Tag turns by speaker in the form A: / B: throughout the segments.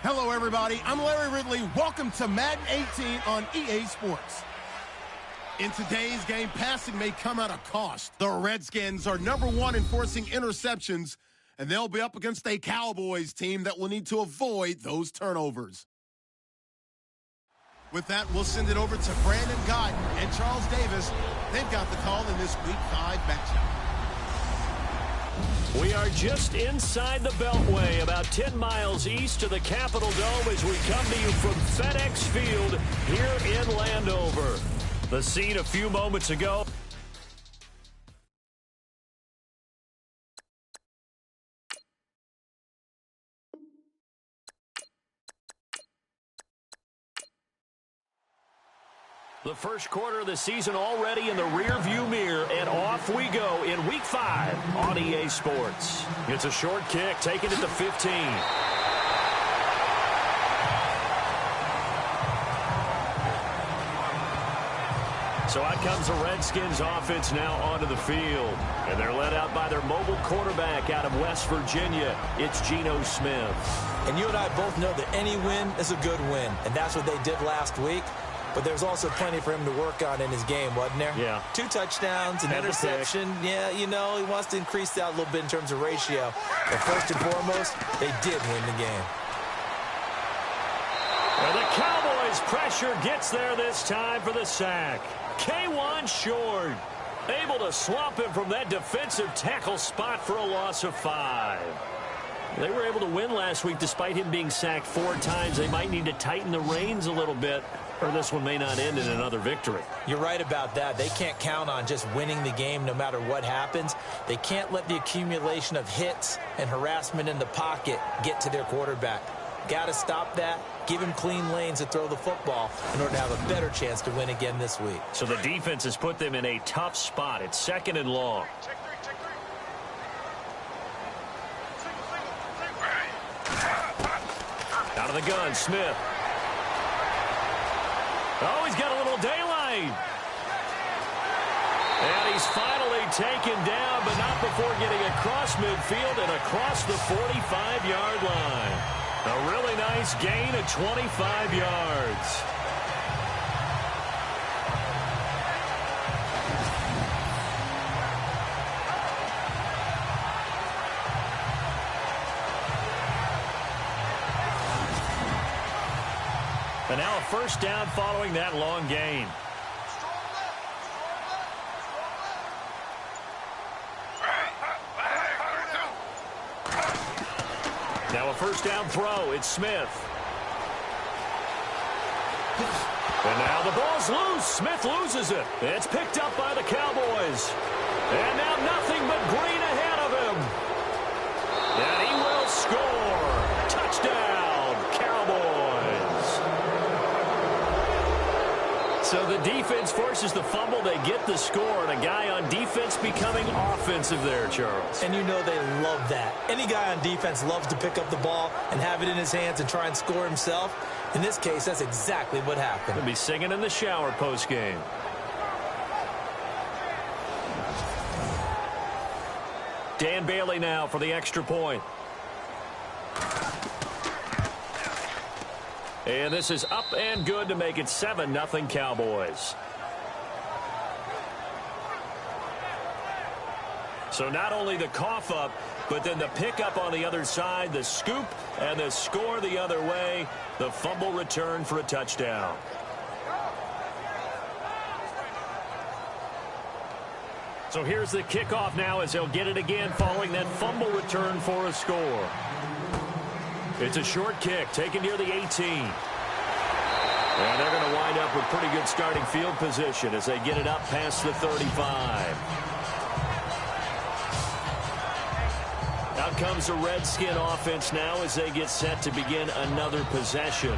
A: Hello, everybody. I'm Larry Ridley. Welcome to Madden 18 on EA Sports. In today's game, passing may come at a cost. The Redskins are #1 in forcing interceptions, and they'll be up against a Cowboys team that will need to avoid those turnovers. With that, we'll send it over to Brandon Godden and Charles Davis. They've got the call in this Week 5 matchup.
B: We are just inside the Beltway, about 10 miles east of the Capitol Dome as we come to you from FedEx Field here in Landover. The scene a few moments ago. The first quarter of the season already in the rearview mirror, and off we go in Week 5 on EA Sports. It's a short kick, taking it to 15. So out comes the Redskins offense now onto the field. And they're led out by their mobile quarterback out of West Virginia. It's Geno Smith.
C: And you and I both know that any win is a good win, and that's what they did last week. But there's also plenty for him to work on in his game, wasn't there?
B: Yeah.
C: 2 touchdowns, an interception. Yeah, you know, he wants to increase that a little bit in terms of ratio. But first and foremost, they did win the game.
B: And the Cowboys pressure gets there this time for the sack. K1 Short able to slump him from that defensive tackle spot for a loss of 5. They were able to win last week despite him being sacked 4 times. They might need to tighten the reins a little bit, or this one may not end in another victory.
C: You're right about that. They can't count on just winning the game no matter what happens. They can't let the accumulation of hits and harassment in the pocket get to their quarterback. Got to stop that. Give him clean lanes to throw the football in order to have a better chance to win again this week.
B: So the defense has put them in a tough spot. It's 2nd and long. Out of the gun, Smith. Oh, he's got a little daylight. And he's finally taken down, but not before getting across midfield and across the 45-yard line. A really nice gain of 25 yards. And now a first down following that long gain. Now a first down throw. It's Smith. And now the ball's loose. Smith loses it. It's picked up by the Cowboys. And now nothing but green ahead of him. And he will score. Touchdown, Cowboys. So the defense forces the fumble. They get the score, and a guy on defense becoming offensive there, Charles.
C: And you know they love that. Any guy on defense loves to pick up the ball and have it in his hands and try and score himself. In this case, that's exactly what happened.
B: He'll be singing in the shower post-game. Dan Bailey now for the extra point. And this is up and good to make it 7-0 Cowboys. So not only the cough up, but then the pickup on the other side, the scoop, and the score the other way. The fumble return for a touchdown. So here's the kickoff now as they'll get it again following that fumble return for a score. It's a short kick taken near the 18. And they're going to wind up with pretty good starting field position as they get it up past the 35. Out comes the Redskin offense now as they get set to begin another possession.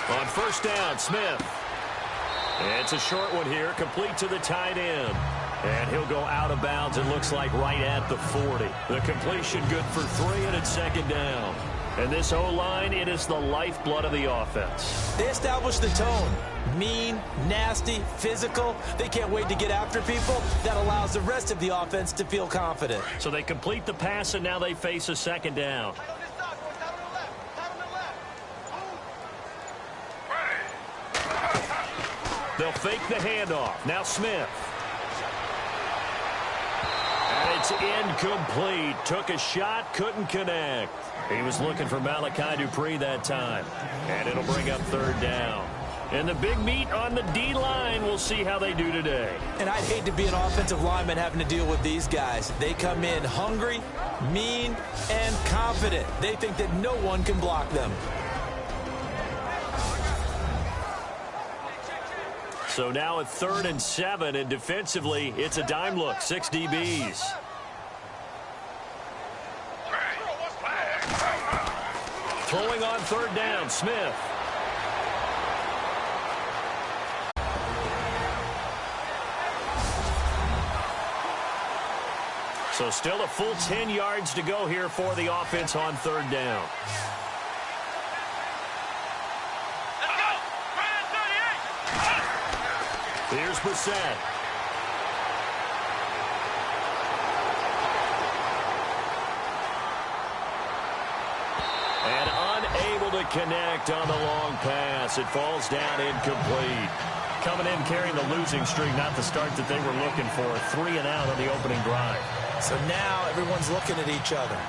B: On first down, Smith. It's a short one here, complete to the tight end. And he'll go out of bounds, it looks like right at the 40. The completion good for 3, and it's second down. And this O-line, it is the lifeblood of the offense.
C: They establish the tone. Mean, nasty, physical. They can't wait to get after people. That allows the rest of the offense to feel confident.
B: So they complete the pass, and now they face a second down. They'll fake the handoff. Now Smith. And it's incomplete. Took a shot, couldn't connect. He was looking for Malachi Dupree that time. And it'll bring up third down. And the big meat on the D-line, we'll see how they do today.
C: And I'd hate to be an offensive lineman having to deal with these guys. They come in hungry, mean, and confident. They think that no one can block them.
B: So now at 3rd and 7, and defensively, it's a dime look, 6 DBs. Throwing on third down, Smith. So still a full 10 yards to go here for the offense on third down. Here's Brissett. And unable to connect on the long pass. It falls down incomplete. Coming in carrying the losing streak, not the start that they were looking for. 3 and out on the opening drive.
C: So now everyone's looking at each other.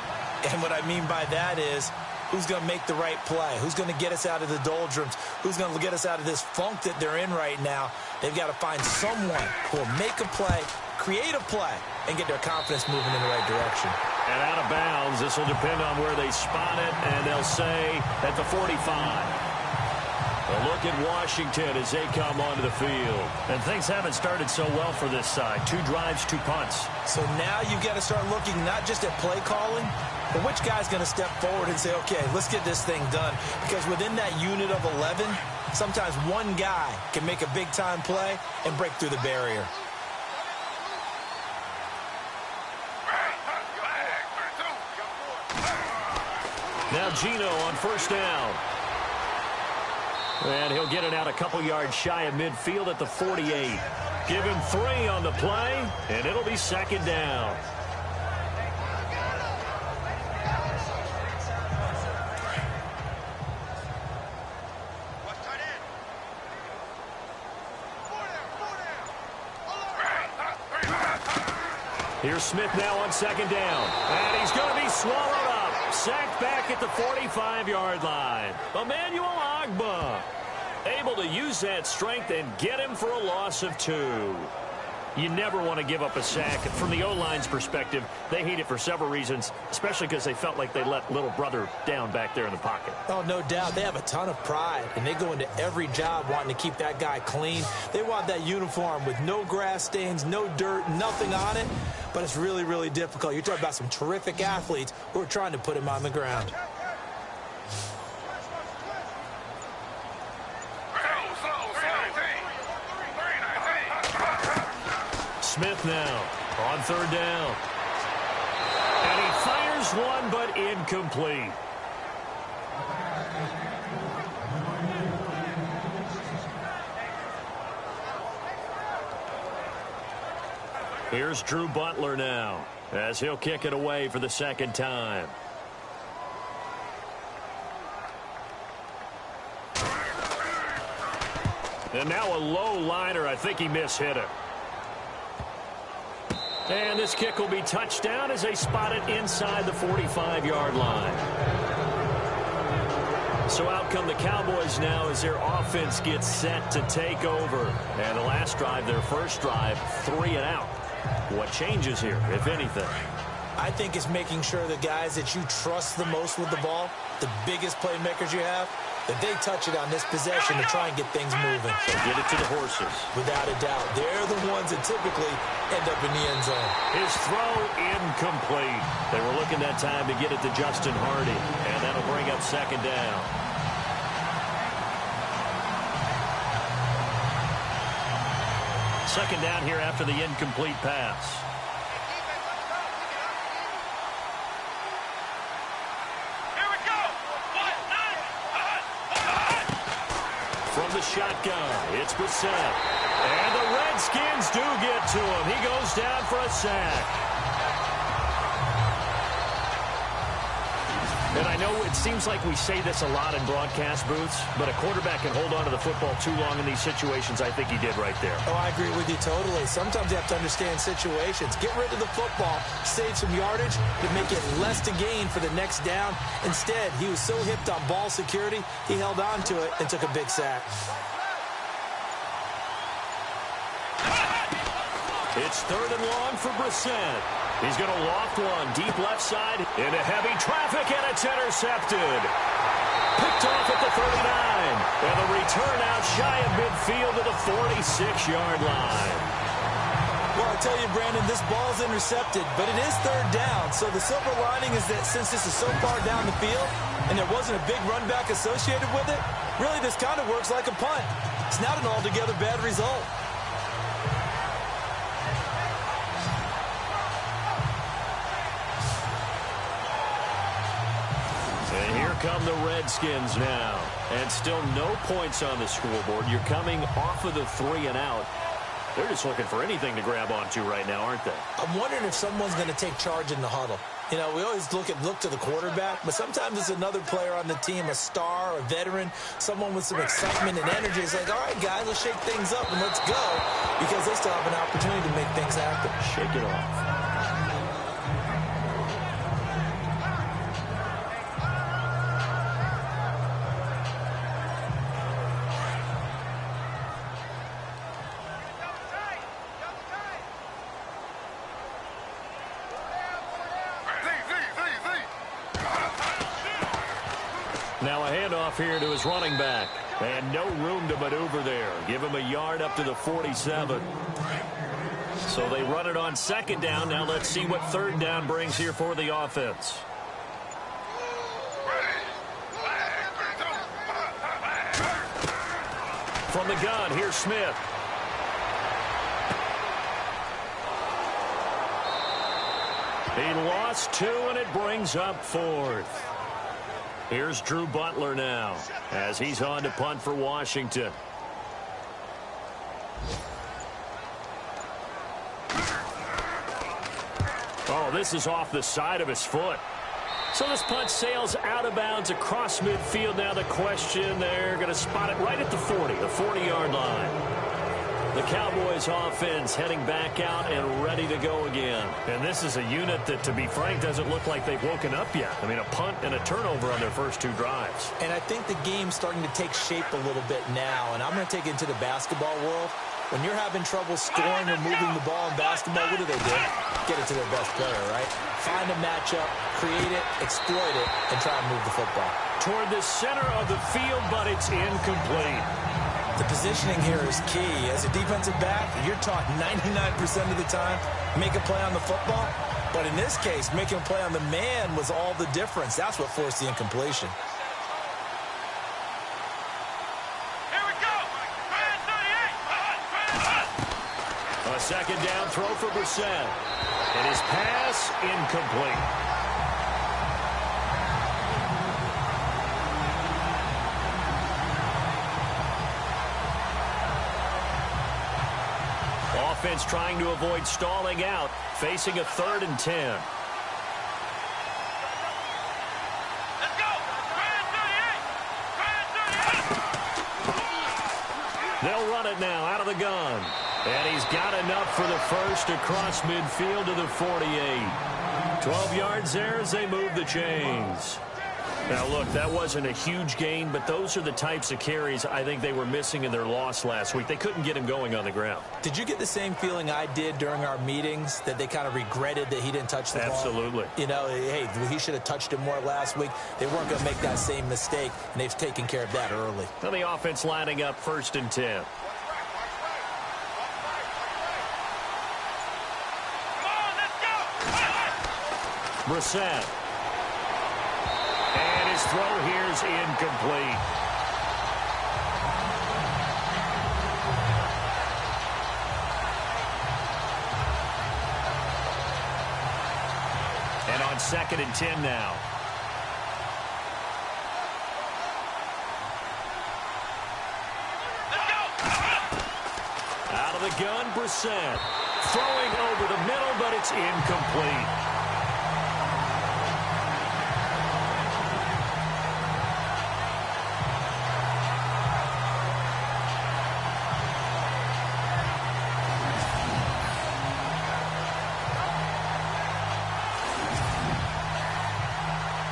C: And what I mean by that is, who's going to make the right play? Who's going to get us out of the doldrums? Who's going to get us out of this funk that they're in right now? They've got to find someone who will make a play, create a play, and get their confidence moving in the right direction.
B: And out of bounds, this will depend on where they spot it, and they'll say at the 45. A look at Washington as they come onto the field. And things haven't started so well for this side. 2 drives, 2 punts.
C: So now you've got to start looking not just at play calling, but which guy's going to step forward and say, okay, let's get this thing done. Because within that unit of 11, sometimes one guy can make a big-time play and break through the barrier.
B: Now Gino on first down. And he'll get it out a couple yards shy of midfield at the 48. Give him 3 on the play, and it'll be second down. Here's Smith now on second down. And he's going to be swallowed up. Sacked back at the 45-yard line. Emmanuel Ogbah able to use that strength and get him for a loss of 2. You never want to give up a sack. From the O-line's perspective, they hate it for several reasons, especially because they felt like they let little brother down back there in the pocket.
C: Oh, no doubt. They have a ton of pride, and they go into every job wanting to keep that guy clean. They want that uniform with no grass stains, no dirt, nothing on it. But it's really, really difficult. You're talking about some terrific athletes who are trying to put him on the ground.
B: Smith now on third down. And he fires one, but incomplete. Here's Drew Butler now, as he'll kick it away for the second time. And now a low liner. I think he mishit it. And this kick will be touched down as they spot it inside the 45-yard line. So out come the Cowboys now as their offense gets set to take over. And the last drive, their first drive, 3 and out. What changes here, if anything?
C: I think it's making sure the guys that you trust the most with the ball, the biggest playmakers you have, that they touch it on this possession to try and get things moving.
B: So get it to the horses.
C: Without a doubt. They're the ones that typically end up in the end zone.
B: His throw incomplete. They were looking that time to get it to Justin Hardy, and that'll bring up second down. Second down here after the incomplete pass. From the shotgun, it's Brissett. And the Redskins do get to him. He goes down for a sack. And I know it seems like we say this a lot in broadcast booths, but a quarterback can hold on to the football too long in these situations. I think he did right there.
C: Oh, I agree with you totally. Sometimes you have to understand situations. Get rid of the football, save some yardage to make it less to gain for the next down. Instead, he was so hipped on ball security, he held on to it and took a big sack.
B: It's 3rd and long for Brissett. He's going to loft one deep left side into heavy traffic, and it's intercepted. Picked off at the 39. And the return out shy of midfield to the 46-yard line.
C: Well, I tell you, Brandon, this ball's intercepted, but it is 3rd down. So the silver lining is that since this is so far down the field and there wasn't a big run back associated with it, really this kind of works like a punt. It's not an altogether bad result.
B: And here come the Redskins now. And still no points on the scoreboard. You're coming off of the 3 and out. They're just looking for anything to grab onto right now, aren't they?
C: I'm wondering if someone's going to take charge in the huddle. You know, we always look to the quarterback, but sometimes it's another player on the team, a star, a veteran, someone with some excitement and energy. It's like, all right, guys, let's shake things up and let's go, because they still have an opportunity to make things happen.
B: Shake it off. Now a handoff here to his running back. And no room to maneuver there. Give him a yard up to the 47. So they run it on 2nd down. Now let's see what 3rd down brings here for the offense. From the gun, here's Smith. He lost 2, and it brings up 4th. Here's Drew Butler now as he's on to punt for Washington. Oh, this is off the side of his foot. So this punt sails out of bounds across midfield. Now the question, they're going to spot it right at the 40, the 40-yard line. The Cowboys offense heading back out and ready to go again. And this is a unit that, to be frank, doesn't look like they've woken up yet. I mean, a punt and a turnover on their first 2 drives.
C: And I think the game's starting to take shape a little bit now. And I'm going to take it into the basketball world. When you're having trouble scoring or moving the ball in basketball, what do? Get it to their best player, right? Find a matchup, create it, exploit it, and try and move the football.
B: Toward the center of the field, but it's incomplete.
C: The positioning here is key. As a defensive back, you're taught 99% of the time, make a play on the football. But in this case, making a play on the man was all the difference. That's what forced the incompletion.
B: Here we go. A 2nd down throw for Brissett. And his pass incomplete. defense trying to avoid stalling out, facing a 3rd and 10. They'll run it now out of the gun. And he's got enough for the first across midfield to the 48. 12 yards there as they move the chains. Now, look, that wasn't a huge gain, but those are the types of carries I think they were missing in their loss last week. They couldn't get him going on the ground.
C: Did you get the same feeling I did during our meetings, that they kind of regretted that he didn't touch the ball?
B: Absolutely.
C: You know, hey, he should have touched it more last week. They weren't going to make that same mistake, and they've taken care of that early.
B: Now the offense lining up 1st and 10. Brissett. And his throw here is incomplete. And on 2nd and 10 now. Out of the gun, Brissett. Throwing over the middle, but it's incomplete.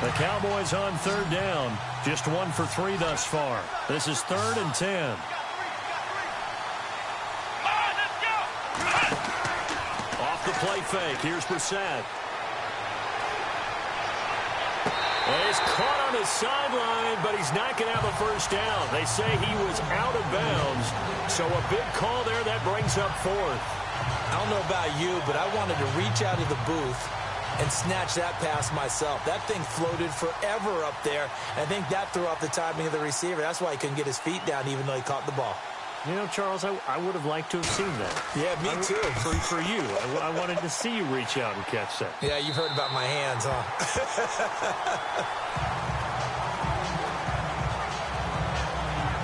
B: The Cowboys on 3rd down. Just 1 for 3 thus far. This is 3rd and 10. Off the play fake. Here's Brissett. And he's caught on his sideline, but he's not going to have a first down. They say he was out of bounds. So a big call there that brings up 4th.
C: I don't know about you, but I wanted to reach out of the booth and snatch that pass myself. That thing floated forever up there. I think that threw off the timing of the receiver. That's why he couldn't get his feet down even though he caught the ball.
B: You know, Charles, I would have liked to have seen that.
C: Yeah, me too.
B: For you. I wanted to see you reach out and catch that.
C: Yeah, you've heard about my hands, huh?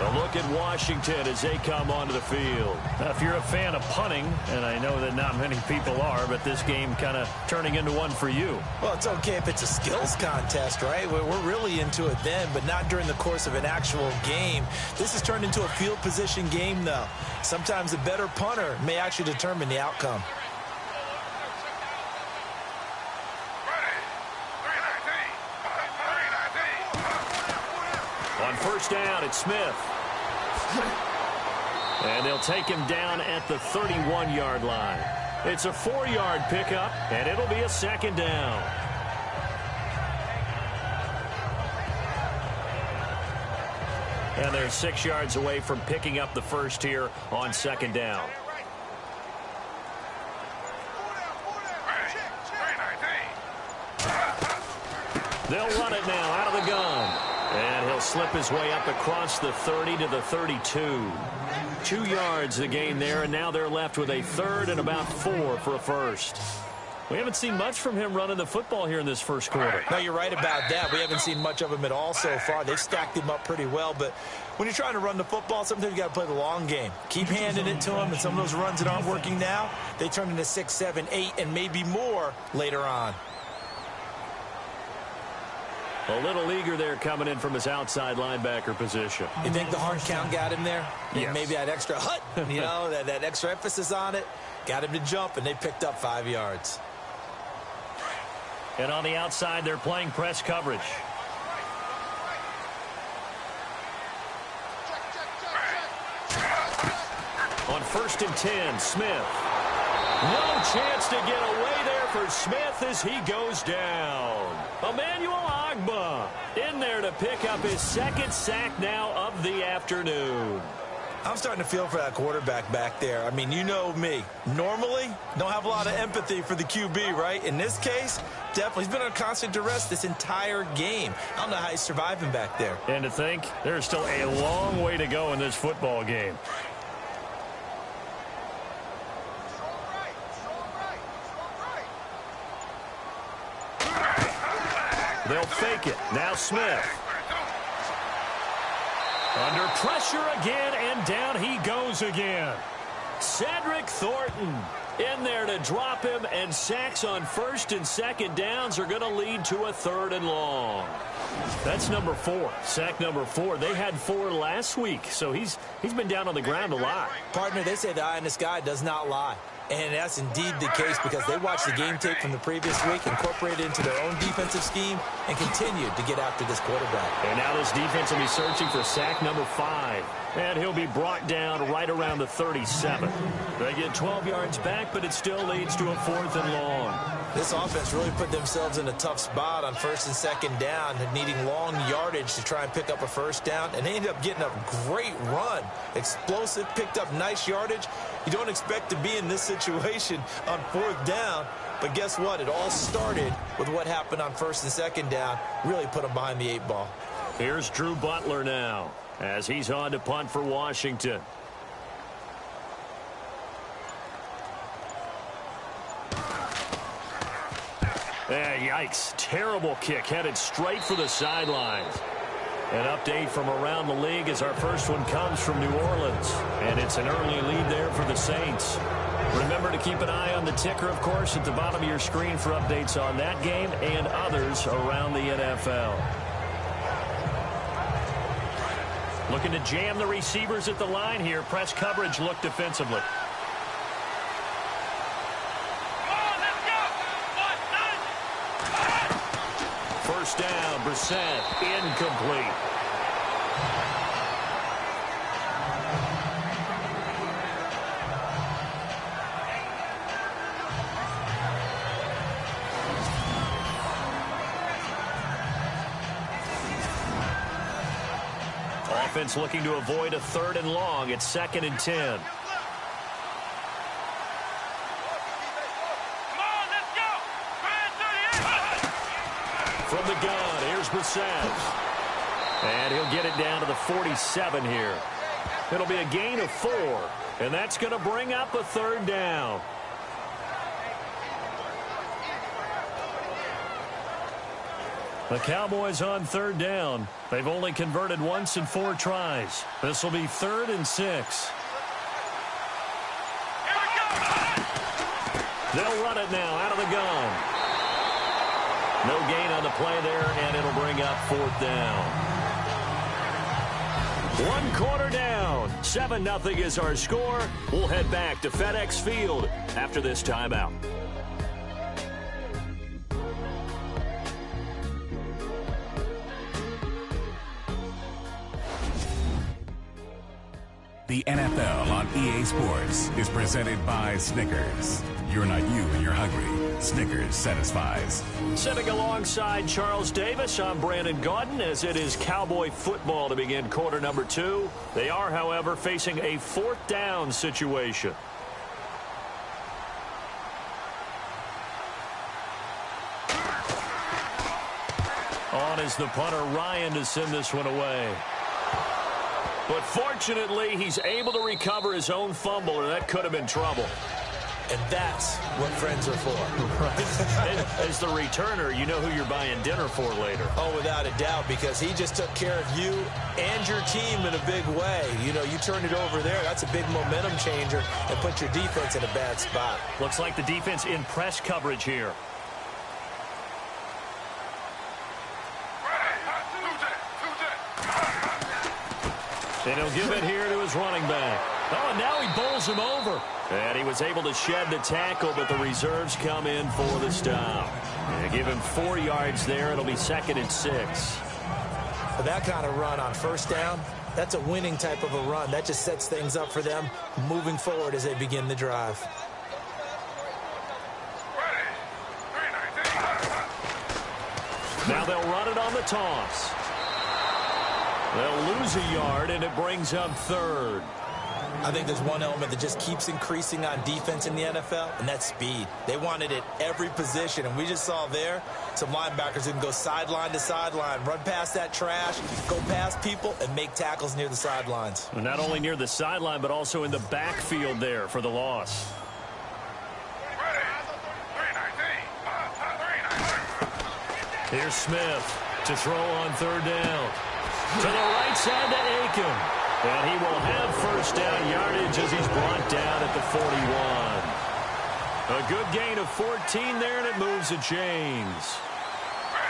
B: A look at Washington as they come onto the field. Now, if you're a fan of punting, and I know that not many people are, but this game kind of turning into one for you.
C: Well, it's okay if it's a skills contest, right? We're really into it then, but not during the course of an actual game. This has turned into a field position game, though. Sometimes the better punter may actually determine the outcome.
B: On 1st down, it's Smith. And they'll take him down at the 31-yard line. It's a 4-yard pickup, and it'll be a 2nd down. And they're 6 yards away from picking up the first here on 2nd down. They'll run it now out of the gun. And he'll slip his way up across the 30 to the 32. 2 yards the gain there, and now they're left with a 3rd and about 4 for a first. We haven't seen much from him running the football here in this first quarter.
C: No, you're right about that. We haven't seen much of him at all so far. They've stacked him up pretty well, but when you're trying to run the football, sometimes you got to play the long game. Keep handing it to him, and some of those runs that aren't working now, they turn into 6, 7, 8, and maybe more later on.
B: A little eager there coming in from his outside linebacker position.
C: You think the hard count got him there?
B: Yes.
C: Maybe that extra hut, you know, that extra emphasis on it, got him to jump, and they picked up 5 yards.
B: And on the outside, they're playing press coverage. On 1st and 10, Smith. No chance to get away there for Smith as he goes down. Emmanuel Ogbah in there to pick up his 2nd sack now of the afternoon.
C: I'm starting to feel for that quarterback back there. I mean, you know me. Normally, don't have a lot of empathy for the QB, right? In this case, definitely. He's been on constant duress this entire game. I don't know how he's surviving back there.
B: And to think, there's still a long way to go in this football game. They'll fake it. Now Smith. Under pressure again, and down he goes again. Cedric Thornton in there to drop him, and sacks on first and second downs are going to lead to a 3rd and long. That's number 4. Sack number 4. They had 4 last week, so he's been down on the ground a lot.
C: Partner, they say the eye in the sky does not lie. And that's indeed the case because they watched the game tape from the previous week, incorporated it into their own defensive scheme, and continued to get after this quarterback.
B: And now this defense will be searching for sack number 5. And he'll be brought down right around the 37. They get 12 yards back, but it still leads to a 4th and long.
C: This offense really put themselves in a tough spot on first and second down, needing long yardage to try and pick up a first down, and they ended up getting a great run. Explosive, picked up nice yardage. You don't expect to be in this situation on 4th down, but guess what? It all started with what happened on first and second down. Really put them behind the 8 ball.
B: Here's Drew Butler now as he's on to punt for Washington. Yikes. Terrible kick headed straight for the sidelines. An update from around the league as our first one comes from New Orleans. And it's an early lead there for the Saints. Remember to keep an eye on the ticker, of course, at the bottom of your screen for updates on that game and others around the NFL. Looking to jam the receivers at the line here. Press coverage look defensively. First down, Brissett, incomplete. Offense looking to avoid a 3rd and long. It's 2nd and 10. From the gun, here's Brissett. And he'll get it down to the 47 here. It'll be a gain of 4, and that's going to bring up a 3rd down. The Cowboys on 3rd down. They've only converted once in 4 tries. This will be 3rd and 6. They'll run it now out of the gun. No gain on the play there, and it'll bring up 4th down. 1 quarter down. 7-0 is our score. We'll head back to FedEx Field after this timeout.
D: The NFL on EA Sports is presented by Snickers. You're not you when you're hungry. Snickers satisfies.
B: Sitting alongside Charles Davis, I'm Brandon Gaudin as it is Cowboy football to begin quarter number 2. They are, however, facing a 4th down situation. On is the punter, Ryan, to send this one away. But fortunately, he's able to recover his own fumble, or that could have been trouble.
C: And that's what friends are for.
B: Right. As the returner, you know who you're buying dinner for later.
C: Oh, without a doubt, because he just took care of you and your team in a big way. You know, you turned it over there. That's a big momentum changer and put your defense in a bad spot.
B: Looks like the defense in press coverage here. And he'll give it here to his running back. Oh, and now he bowls him over. And he was able to shed the tackle, but the reserves come in for the stop. And give him 4 yards there. It'll be 2nd and 6.
C: For that kind of run on first down, that's a winning type of a run. That just sets things up for them moving forward as they begin the drive.
B: Now they'll run it on the toss. They'll lose a yard, and it brings up 3rd.
C: I think there's one element that just keeps increasing on defense in the NFL, and that's speed. They want it at every position, and we just saw there some linebackers who can go sideline to sideline, run past that trash, go past people, and make tackles near the sidelines.
B: And not only near the sideline, but also in the backfield there for the loss. Here's Smith to throw on 3rd down. To the right side to Aiken. And he will have first down yardage as he's brought down at the 41. A good gain of 14 there, and it moves the chains.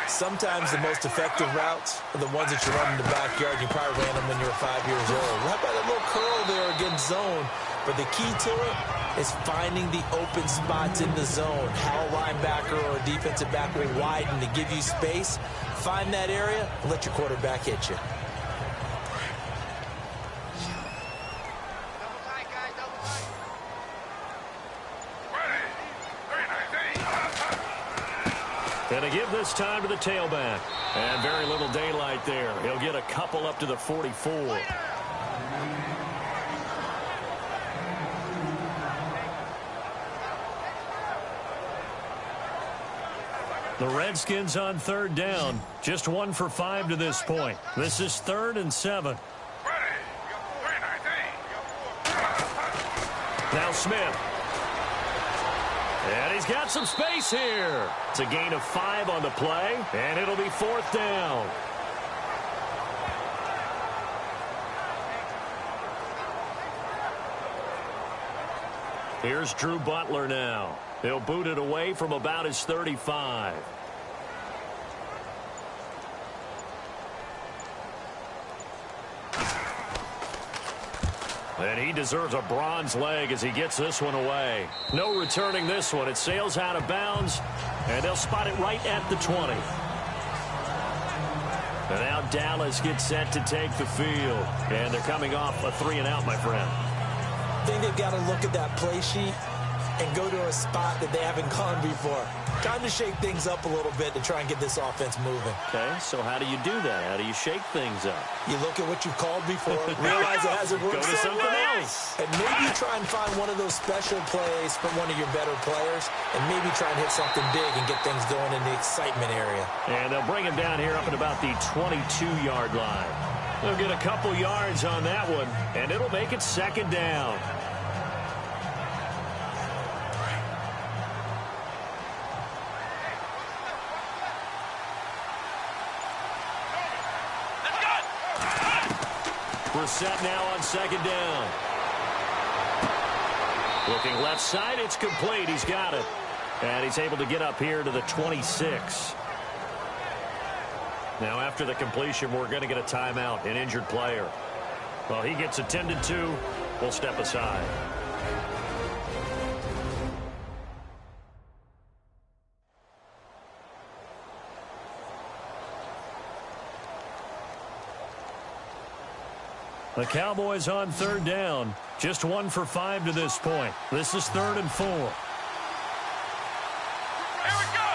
C: Sometimes the most effective routes are the ones that you run in the backyard. You probably ran them when you were 5 years old. Right by that little curl there against zone. But the key to it is finding the open spots in the zone. How a linebacker or a defensive back will widen to give you space. Find that area and let your quarterback hit you.
B: And to give this time to the tailback. And very little daylight there. He'll get a couple up to the 44. The Redskins on third down. Just 1 for 5 to this point. This is 3rd and 7. Now Smith. And he's got some space here. It's a gain of 5 on the play, and it'll be 4th down. Here's Drew Butler now. He'll boot it away from about his 35. And he deserves a bronze leg as he gets this one away. No returning this one. It sails out of bounds, and they'll spot it right at the 20. And now Dallas gets set to take the field. And they're coming off a 3-and-out, my friend.
C: I think they've got to look at that play sheet and go to a spot that they haven't gone before. Time to shake things up a little bit to try and get this offense moving.
B: Okay, so how do you do that? How do you shake things up?
C: You look at what you've called before, realize it hasn't worked.
B: Go to something else.
C: And maybe try and find one of those special plays from one of your better players, and maybe try and hit something big and get things going in the excitement area.
B: And they'll bring him down here up at about the 22-yard line. They'll get a couple yards on that one, and it'll make it 2nd down. We're set now on 2nd down. Looking left side, it's complete. He's got it. And he's able to get up here to the 26. Now, after the completion, we're going to get a timeout, an injured player. Well, he gets attended to. We'll step aside. The Cowboys on 3rd down. Just 1 for 5 to this point. This is 3rd and 4.
E: Here we go.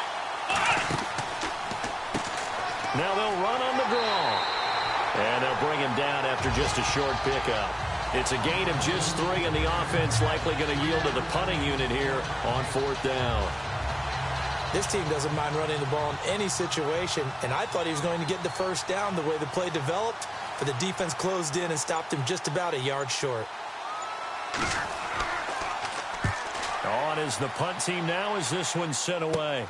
B: Now they'll run on the draw. And they'll bring him down after just a short pickup. It's a gain of just 3, and the offense likely going to yield to the punting unit here on 4th down.
C: This team doesn't mind running the ball in any situation, and I thought he was going to get the first down the way the play developed, but the defense closed in and stopped him just about a yard short.
B: On is the punt team now as this one's sent away.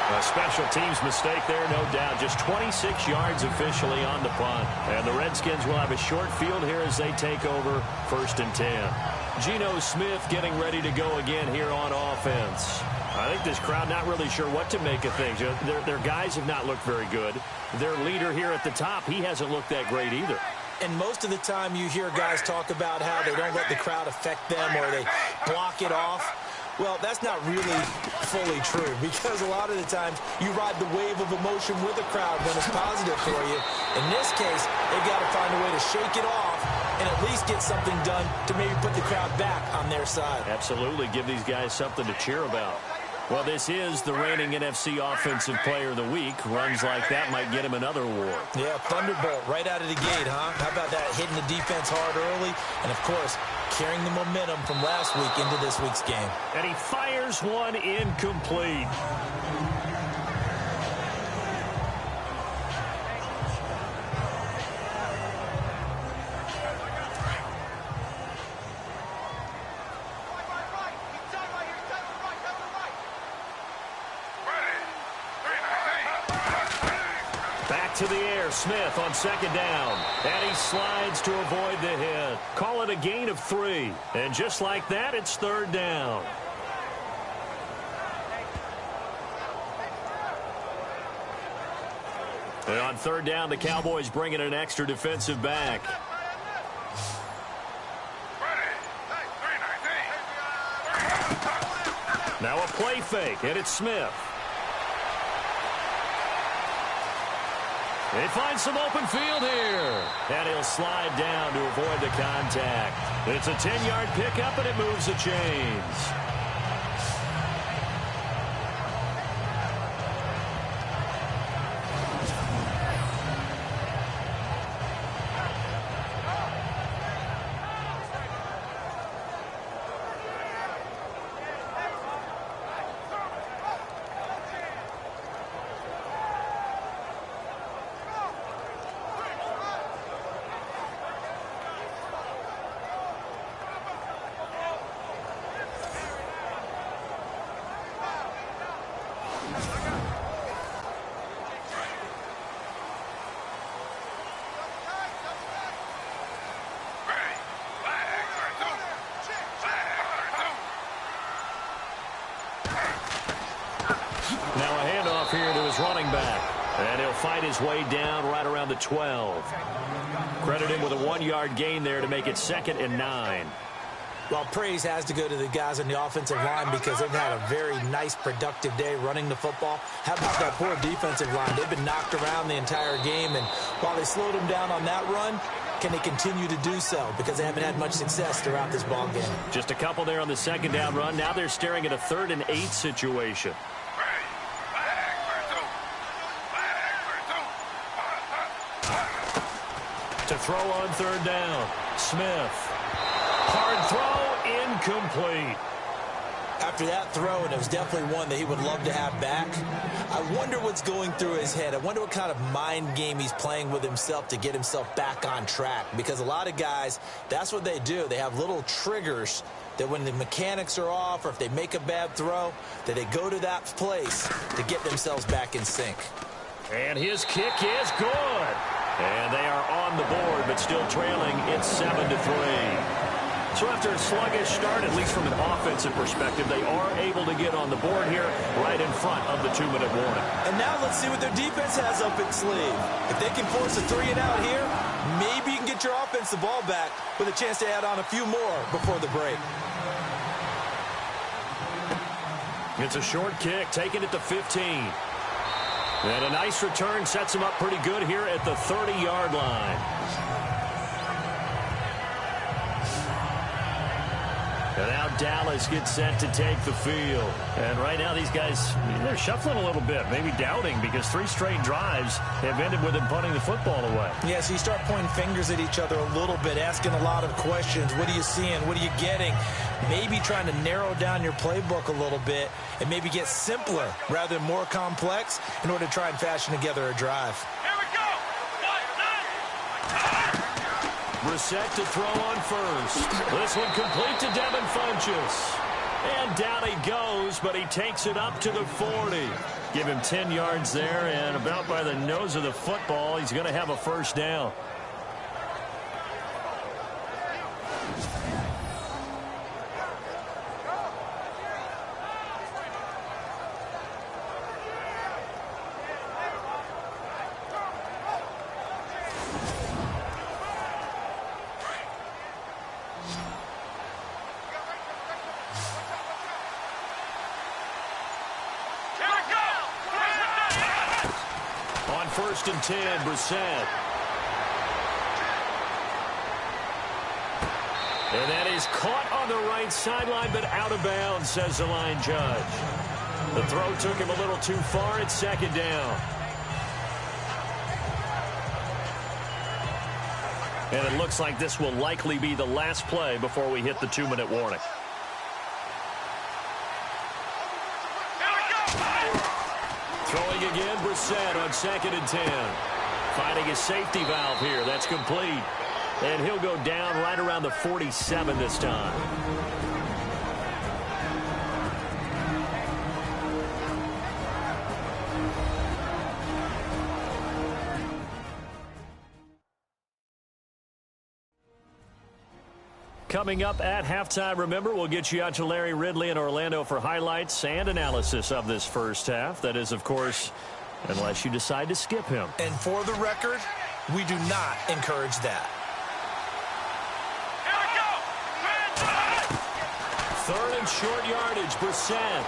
B: A special teams mistake there, no doubt. Just 26 yards officially on the punt. And the Redskins will have a short field here as they take over 1st and 10. Geno Smith getting ready to go again here on offense. I think this crowd not really sure what to make of things. Their guys have not looked very good. Their leader here at the top, he hasn't looked that great either.
C: And most of the time you hear guys talk about how they don't let the crowd affect them or they block it off. Well, that's not really fully true because a lot of the times you ride the wave of emotion with a crowd when it's positive for you. In this case, they've got to find a way to shake it off and at least get something done to maybe put the crowd back on their side.
B: Absolutely. Give these guys something to cheer about. Well, this is the reigning NFC Offensive Player of the Week. Runs like that might get him another award.
C: Yeah, Thunderbolt right out of the gate, huh? How about that, hitting the defense hard early? And, of course, carrying the momentum from last week into this week's game.
B: And he fires one incomplete. to the air. Smith on second down. And he slides to avoid the hit. Call it a gain of 3. And just like that, it's third down. And on third down, the Cowboys bring in an extra defensive back. Now a play fake, and it's Smith. They find some open field here. And he'll slide down to avoid the contact. It's a 10-yard pickup, and it moves the chains. Now a handoff here to his running back. And he'll fight his way down right around the 12. Credit him with a 1-yard gain there to make it 2nd and 9.
C: Well, praise has to go to the guys on the offensive line because they've had a very nice, productive day running the football. How about that poor defensive line? They've been knocked around the entire game, and while they slowed them down on that run, can they continue to do so? Because they haven't had much success throughout this ball game.
B: Just a couple there on the second down run. Now they're staring at a 3rd and 8 situation. To throw on third down. Smith. Hard throw, incomplete.
C: After that throw, and it was definitely one that he would love to have back, I wonder what's going through his head. I wonder what kind of mind game he's playing with himself to get himself back on track. Because a lot of guys, that's what they do. They have little triggers that when the mechanics are off or if they make a bad throw, that they go to that place to get themselves back in sync.
B: And his kick is good. And they are on the board, but still trailing. It's 7-3. So after a sluggish start, at least from an offensive perspective, they are able to get on the board here right in front of the 2-minute warning.
C: And now let's see what their defense has up its sleeve. If they can force a 3-and-out here, maybe you can get your offense the ball back with a chance to add on a few more before the break.
B: It's a short kick, taking it to 15. And a nice return sets him up pretty good here at the 30-yard line. And now Dallas gets set to take the field. And right now these guys, they're shuffling a little bit, maybe doubting, because 3 straight drives have ended with them punting the football away.
C: Yeah, so you start pointing fingers at each other a little bit, asking a lot of questions. What are you seeing? What are you getting? Maybe trying to narrow down your playbook a little bit and maybe get simpler rather than more complex in order to try and fashion together a drive.
B: Brissett to throw on first. This one complete to Devin Funchess. And down he goes, but he takes it up to the 40. Give him 10 yards there, and about by the nose of the football, he's going to have a first down. First and 10, Brissett. And that is caught on the right sideline, but out of bounds, says the line judge. The throw took him a little too far. It's 2nd down. And it looks like this will likely be the last play before we hit the 2-minute warning. Throwing again, Brissett on 2nd and 10. Finding his safety valve here. That's complete. And he'll go down right around the 47 this time. Coming up at halftime, remember, we'll get you out to Larry Ridley in Orlando for highlights and analysis of this first half. That is, of course, unless you decide to skip him.
C: And for the record, we do not encourage that.
B: Third and short yardage, Brissett.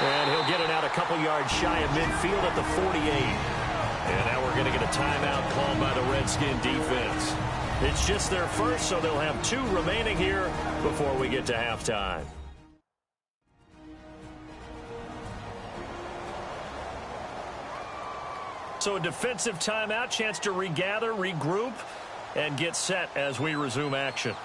B: And he'll get it out a couple yards shy of midfield at the 48. And now we're going to get a timeout called by the Redskin defense. It's just their first, so they'll have 2 remaining here before we get to halftime. So a defensive timeout, chance to regather, regroup, and get set as we resume action.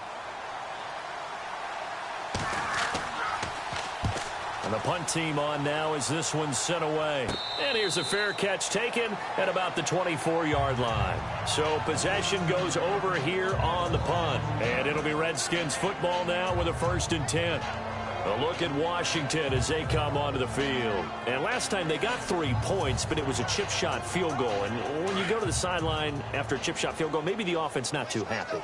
B: And the punt team on now as this one's sent away. And here's a fair catch taken at about the 24-yard line. So possession goes over here on the punt. And it'll be Redskins football now with a 1st and 10. A look at Washington as they come onto the field. And last time they got 3 points, but it was a chip shot field goal. And when you go to the sideline after a chip shot field goal, maybe the offense not too happy.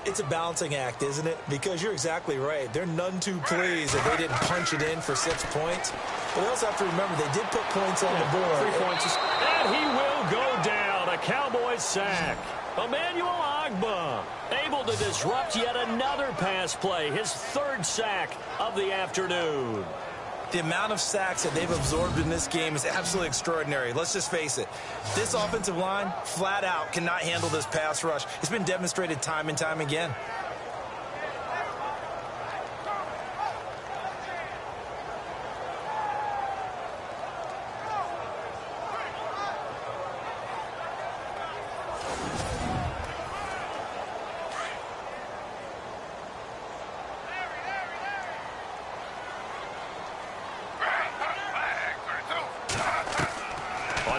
C: It's a balancing act, isn't it? Because you're exactly right. They're none too pleased that they didn't punch it in for 6 points. But we also have to remember they did put points on the board.
B: 3 points. And he will go down. A Cowboys sack. Emmanuel Ogbah able to disrupt yet another pass play. His 3rd sack of the afternoon.
C: The amount of sacks that they've absorbed in this game is absolutely extraordinary. Let's just face it. This offensive line, flat out, cannot handle this pass rush. It's been demonstrated time and time again.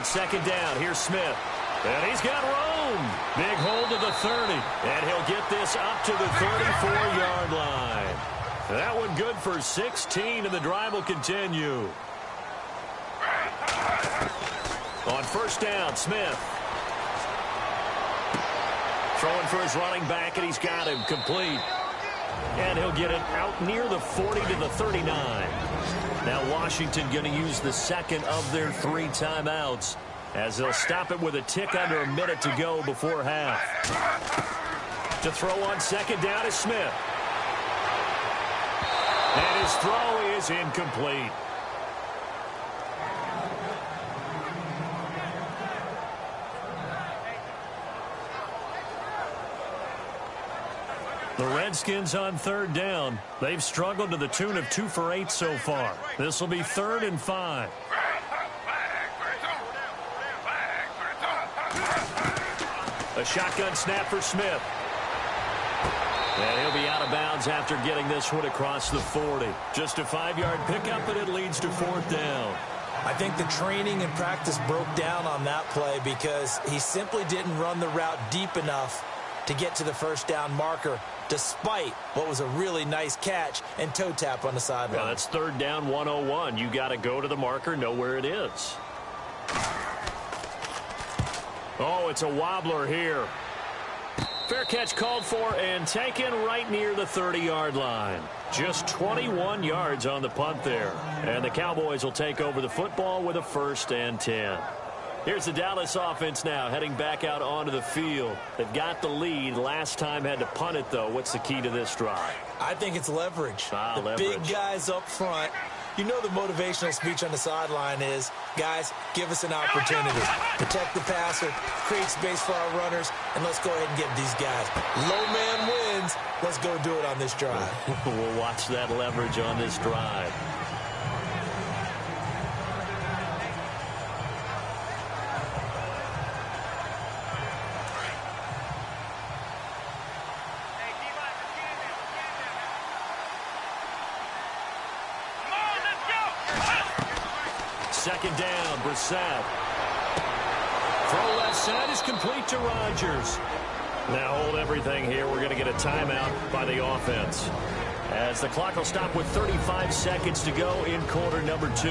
B: Second down, here's Smith. And he's got room. Big hold to the 30. And he'll get this up to the 34-yard line. That one good for 16, and the drive will continue. On 1st down, Smith. Throwing for his running back, and he's got him complete. And he'll get it out near the 40 to the 39. Now Washington going to use the 2nd of their 3 timeouts as they'll stop it with a tick under a minute to go before half. To throw on 2nd down is Smith. And his throw is incomplete. The Redskins on 3rd down. They've struggled to the tune of 2 for 8 so far. This will be 3rd and 5. A shotgun snap for Smith. And he'll be out of bounds after getting this one across the 40. Just a 5-yard pickup, and it leads to 4th down.
C: I think the training and practice broke down on that play because he simply didn't run the route deep enough to get to the 1st down marker, despite what was a really nice catch and toe tap on the sideline.
B: Yeah, that's 3rd down 101. You got to go to the marker, know where it is. Oh, it's a wobbler here. Fair catch called for and taken right near the 30-yard line. Just 21 yards on the punt there. And the Cowboys will take over the football with a 1st and 10. Here's the Dallas offense now heading back out onto the field. They've got the lead. Last time had to punt it, though. What's the key to this drive?
C: I think it's leverage.
B: Leverage.
C: Big guys up front. You know the motivational speech on the sideline is, guys, give us an opportunity. Protect the passer, create space for our runners, and let's go ahead and get these guys. Low man wins. Let's go do it on this drive.
B: We'll watch that leverage on this drive. Second down, Brissett. Throw left side is complete to Rodgers. Now hold everything here. We're going to get a timeout by the offense, as the clock will stop with 35 seconds to go in quarter number 2.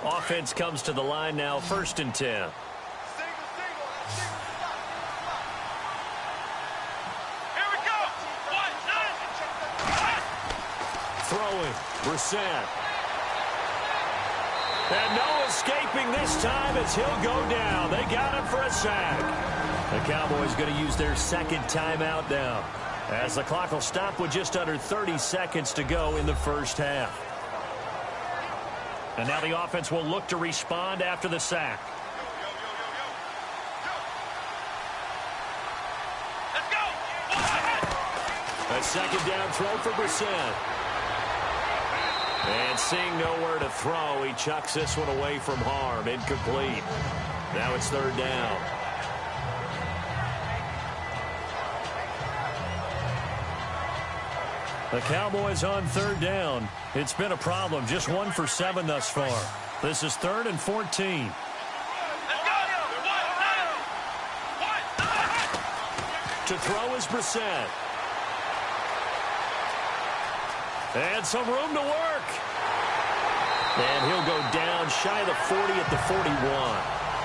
B: Offense comes to the line now, 1st and 10. Throwing, Brissett. And no escaping this time as he'll go down. They got him for a sack. The Cowboys going to use their 2nd timeout now, as the clock will stop with just under 30 seconds to go in the 1st half. And now the offense will look to respond after the sack. A 2nd down throw for Brissett. And seeing nowhere to throw, he chucks this one away from harm. Incomplete. Now it's 3rd down. The Cowboys on 3rd down. It's been a problem. Just 1 for 7 thus far. This is 3rd and 14. To throw is Brissett. And some room to work. And he'll go down shy of the 40 at the 41.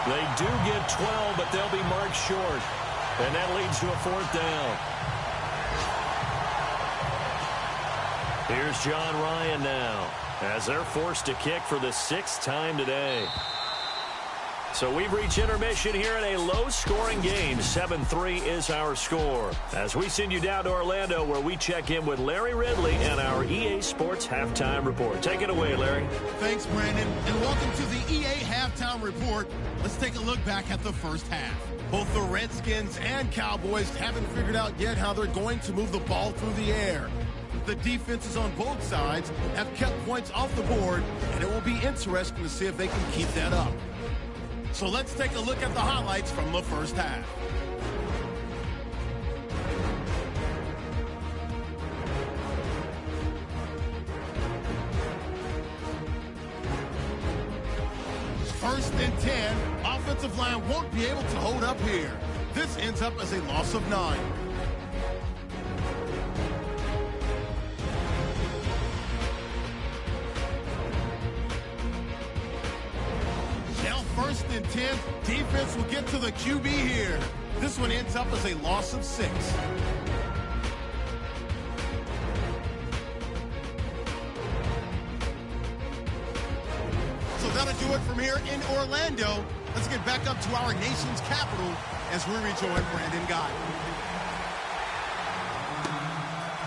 B: They do get 12, but they'll be marked short. And that leads to a 4th down. Here's John Ryan now, as they're forced to kick for the 6th time today. So we've reached intermission here in a low-scoring game. 7-3 is our score. As we send you down to Orlando, where we check in with Larry Ridley and our EA Sports Halftime Report. Take it away, Larry.
A: Thanks, Brandon, and welcome to the EA Halftime Report. Let's take a look back at the 1st half. Both the Redskins and Cowboys haven't figured out yet how they're going to move the ball through the air. The defenses on both sides have kept points off the board, and it will be interesting to see if they can keep that up. So let's take a look at the highlights from the 1st half. First and 10, offensive line won't be able to hold up here. This ends up as a loss of 9. First and 10, defense will get to the QB here. This one ends up as a loss of 6. So that'll do it from here in Orlando. Let's get back up to our nation's capital as we rejoin Brandon Guy.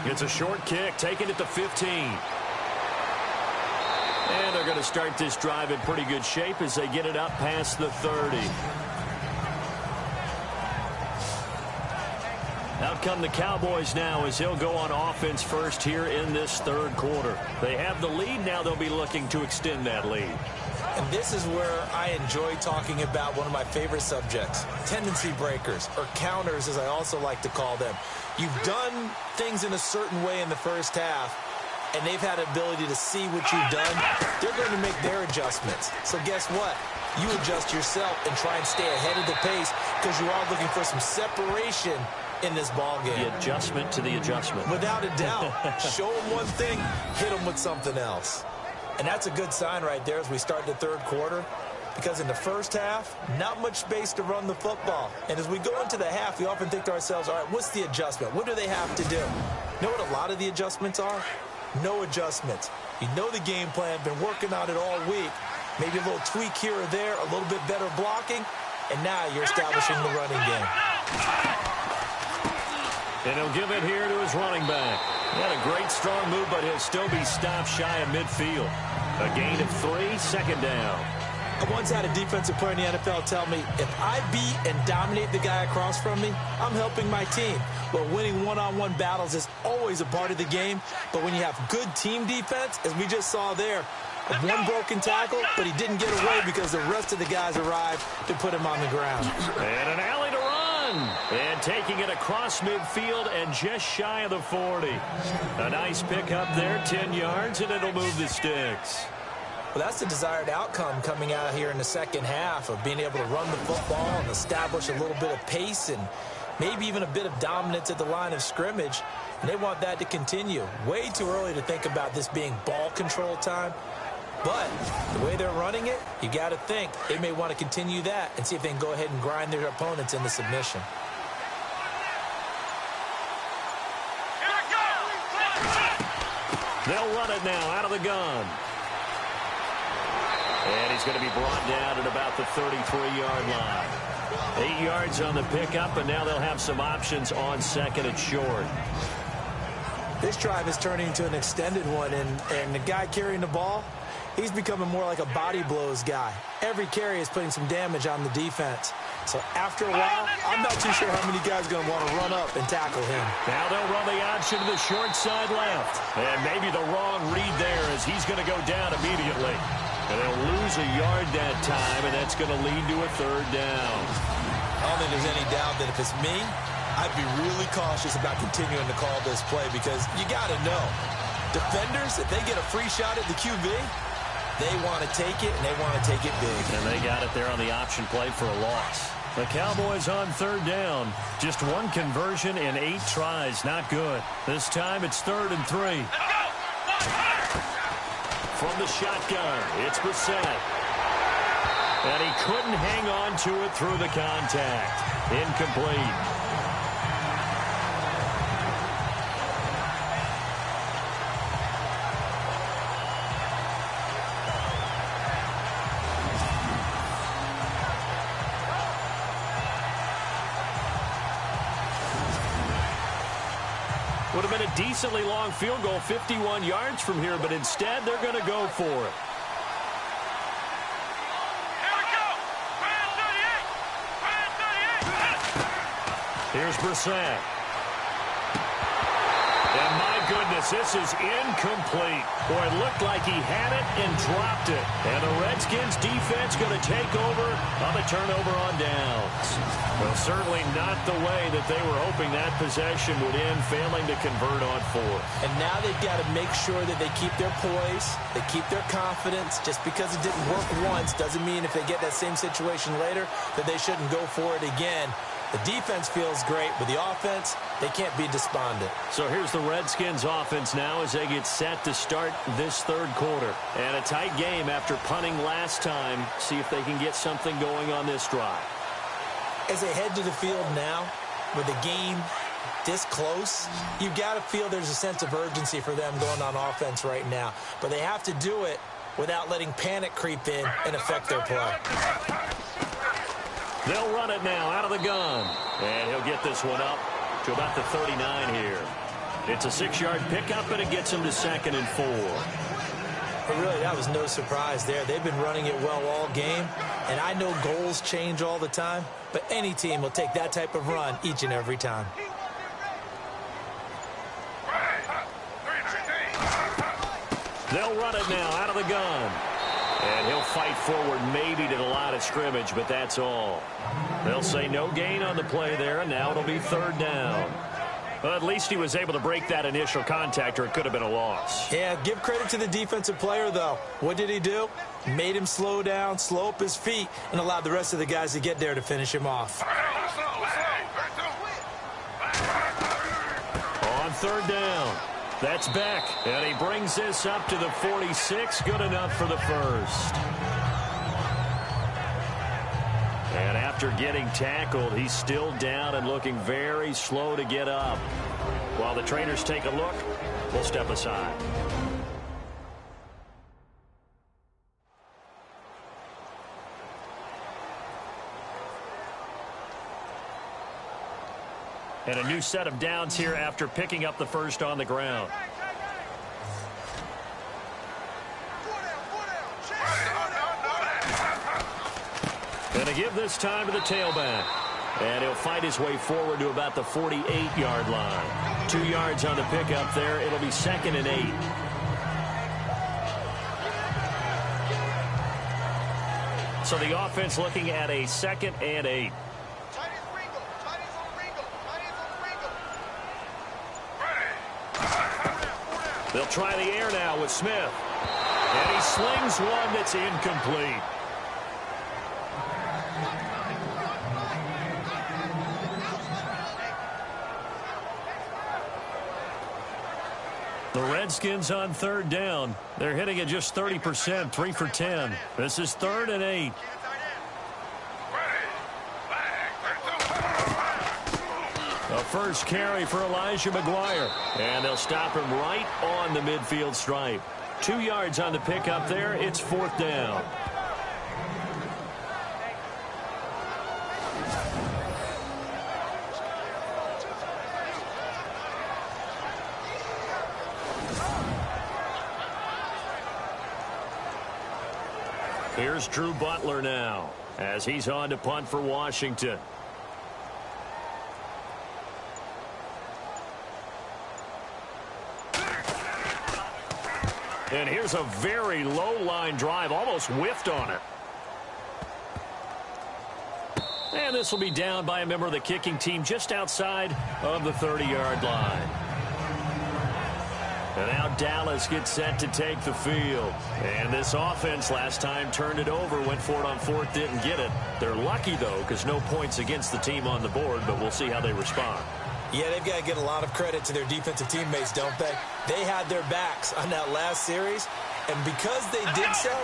B: It's a short kick, taking it to 15. And they're going to start this drive in pretty good shape as they get it up past the 30. Out come the Cowboys now as they'll go on offense first here in this 3rd quarter. They have the lead. Now they'll be looking to extend that lead.
C: And this is where I enjoy talking about one of my favorite subjects, tendency breakers, or counters as I also like to call them. You've done things in a certain way in the 1st half, and they've had ability to see what you've done. They're going to make their adjustments. So guess what? You adjust yourself and try and stay ahead of the pace because you are looking for some separation in this ball game.
B: The adjustment to the adjustment.
C: Without a doubt. Show them one thing, hit them with something else. And that's a good sign right there as we start the 3rd quarter, because in the 1st half, not much space to run the football. And as we go into the half, we often think to ourselves, all right, what's the adjustment? What do they have to do? You know what a lot of the adjustments are? No adjustments. You know the game plan, been working on it all week. Maybe a little tweak here or there, a little bit better blocking, and now you're establishing the running game.
B: And he'll give it here to his running back. He had a great strong move, but he'll still be stopped shy of midfield. A gain of 3, 2nd down.
C: I once had a defensive player in the NFL tell me, if I beat and dominate the guy across from me, I'm helping my team. Well, winning one-on-one battles is always a part of the game, but when you have good team defense, as we just saw there, one broken tackle, but he didn't get away because the rest of the guys arrived to put him on the ground.
B: And an alley to run. And taking it across midfield and just shy of the 40. A nice pickup there, 10 yards, and it'll move the sticks.
C: Well, that's the desired outcome coming out here in the 2nd half of being able to run the football and establish a little bit of pace and maybe even a bit of dominance at the line of scrimmage. And they want that to continue. Way too early to think about this being ball control time. But the way they're running it, you got to think they may want to continue that and see if they can go ahead and grind their opponents into submission.
B: They'll run it now out of the gun. And he's going to be brought down at about the 33-yard line. 8 yards on the pickup, and now they'll have some options on second and short.
C: This drive is turning into an extended one, and the guy carrying the ball, he's becoming more like a body blows guy. Every carry is putting some damage on the defense. So after a while, I'm not too sure how many guys are going to want to run up and tackle him.
B: Now they'll run the option to the short side left. And maybe the wrong read there as he's going to go down immediately. And they'll lose a yard that time, and that's going to lead to a third down.
C: I don't think there's any doubt that if it's me, I'd be really cautious about continuing to call this play because you got to know, defenders, if they get a free shot at the QB, they want to take it, and they want to take it big.
B: And they got it there on the option play for a loss. The Cowboys on third down. Just one conversion in 8 tries. Not good. This time it's 3rd and 3. From the shotgun, it's Brissett. And he couldn't hang on to it through the contact. Incomplete. Would have been a decently long field goal, 51 yards from here, but instead they're going to go for it. Here's Brissett. And my goodness, this is incomplete. Boy, it looked like he had it and dropped it. And the Redskins defense going to take over on the turnover on downs. Well, certainly not the way that they were hoping that possession would end, failing to convert on 4th.
C: And now they've got to make sure that they keep their poise, they keep their confidence. Just because it didn't work once doesn't mean if they get that same situation later that they shouldn't go for it again. The defense feels great, but the offense, they can't be despondent.
B: So here's the Redskins offense now as they get set to start this third quarter. And a tight game after punting last time. See if they can get something going on this drive.
C: As they head to the field now, with the game this close, you've got to feel there's a sense of urgency for them going on offense right now. But they have to do it without letting panic creep in and affect their play.
B: They'll run it now out of the gun. And he'll get this one up to about the 39 here. It's a 6-yard pickup, and it gets him to 2nd and 4.
C: But really, that was no surprise there. They've been running it well all game. And I know goals change all the time, but any team will take that type of run each and every time.
B: They'll run it now out of the gun. And he'll fight forward maybe to the line of scrimmage, but that's all. They'll say no gain on the play there, and now it'll be 3rd down. Well, at least he was able to break that initial contact, or it could have been a loss.
C: Yeah, give credit to the defensive player, though. What did he do? Made him slow down, slow up his feet, and allowed the rest of the guys to get there to finish him off.
B: On 3rd down. That's Beck, and he brings this up to the 46. Good enough for the first. And after getting tackled, he's still down and looking very slow to get up. While the trainers take a look, we'll step aside. And a new set of downs here after picking up the first on the ground. And to give this time to the tailback. And he'll fight his way forward to about the 48-yard line. 2 yards on the pickup there. It'll be 2nd and 8. So the offense looking at a 2nd and 8. They'll try the air now with Smith. And he slings one that's incomplete. The Reds Redskins on third down. They're hitting at just 30%, 3 for 10. This is 3rd and 8. A first carry for Elijah McGuire. And they'll stop him right on the midfield stripe. 2 yards on the pickup there. It's 4th down. Here's Drew Butler now as he's on to punt for Washington. And here's a very low line drive, almost whiffed on it. And this will be down by a member of the kicking team just outside of the 30-yard line. And now Dallas gets set to take the field. And this offense last time turned it over, went for it on 4th, didn't get it. They're lucky, though, because no points against the team on the board, but we'll see how they respond.
C: Yeah, they've got to get a lot of credit to their defensive teammates, don't they? They had their backs on that last series, and because they did so,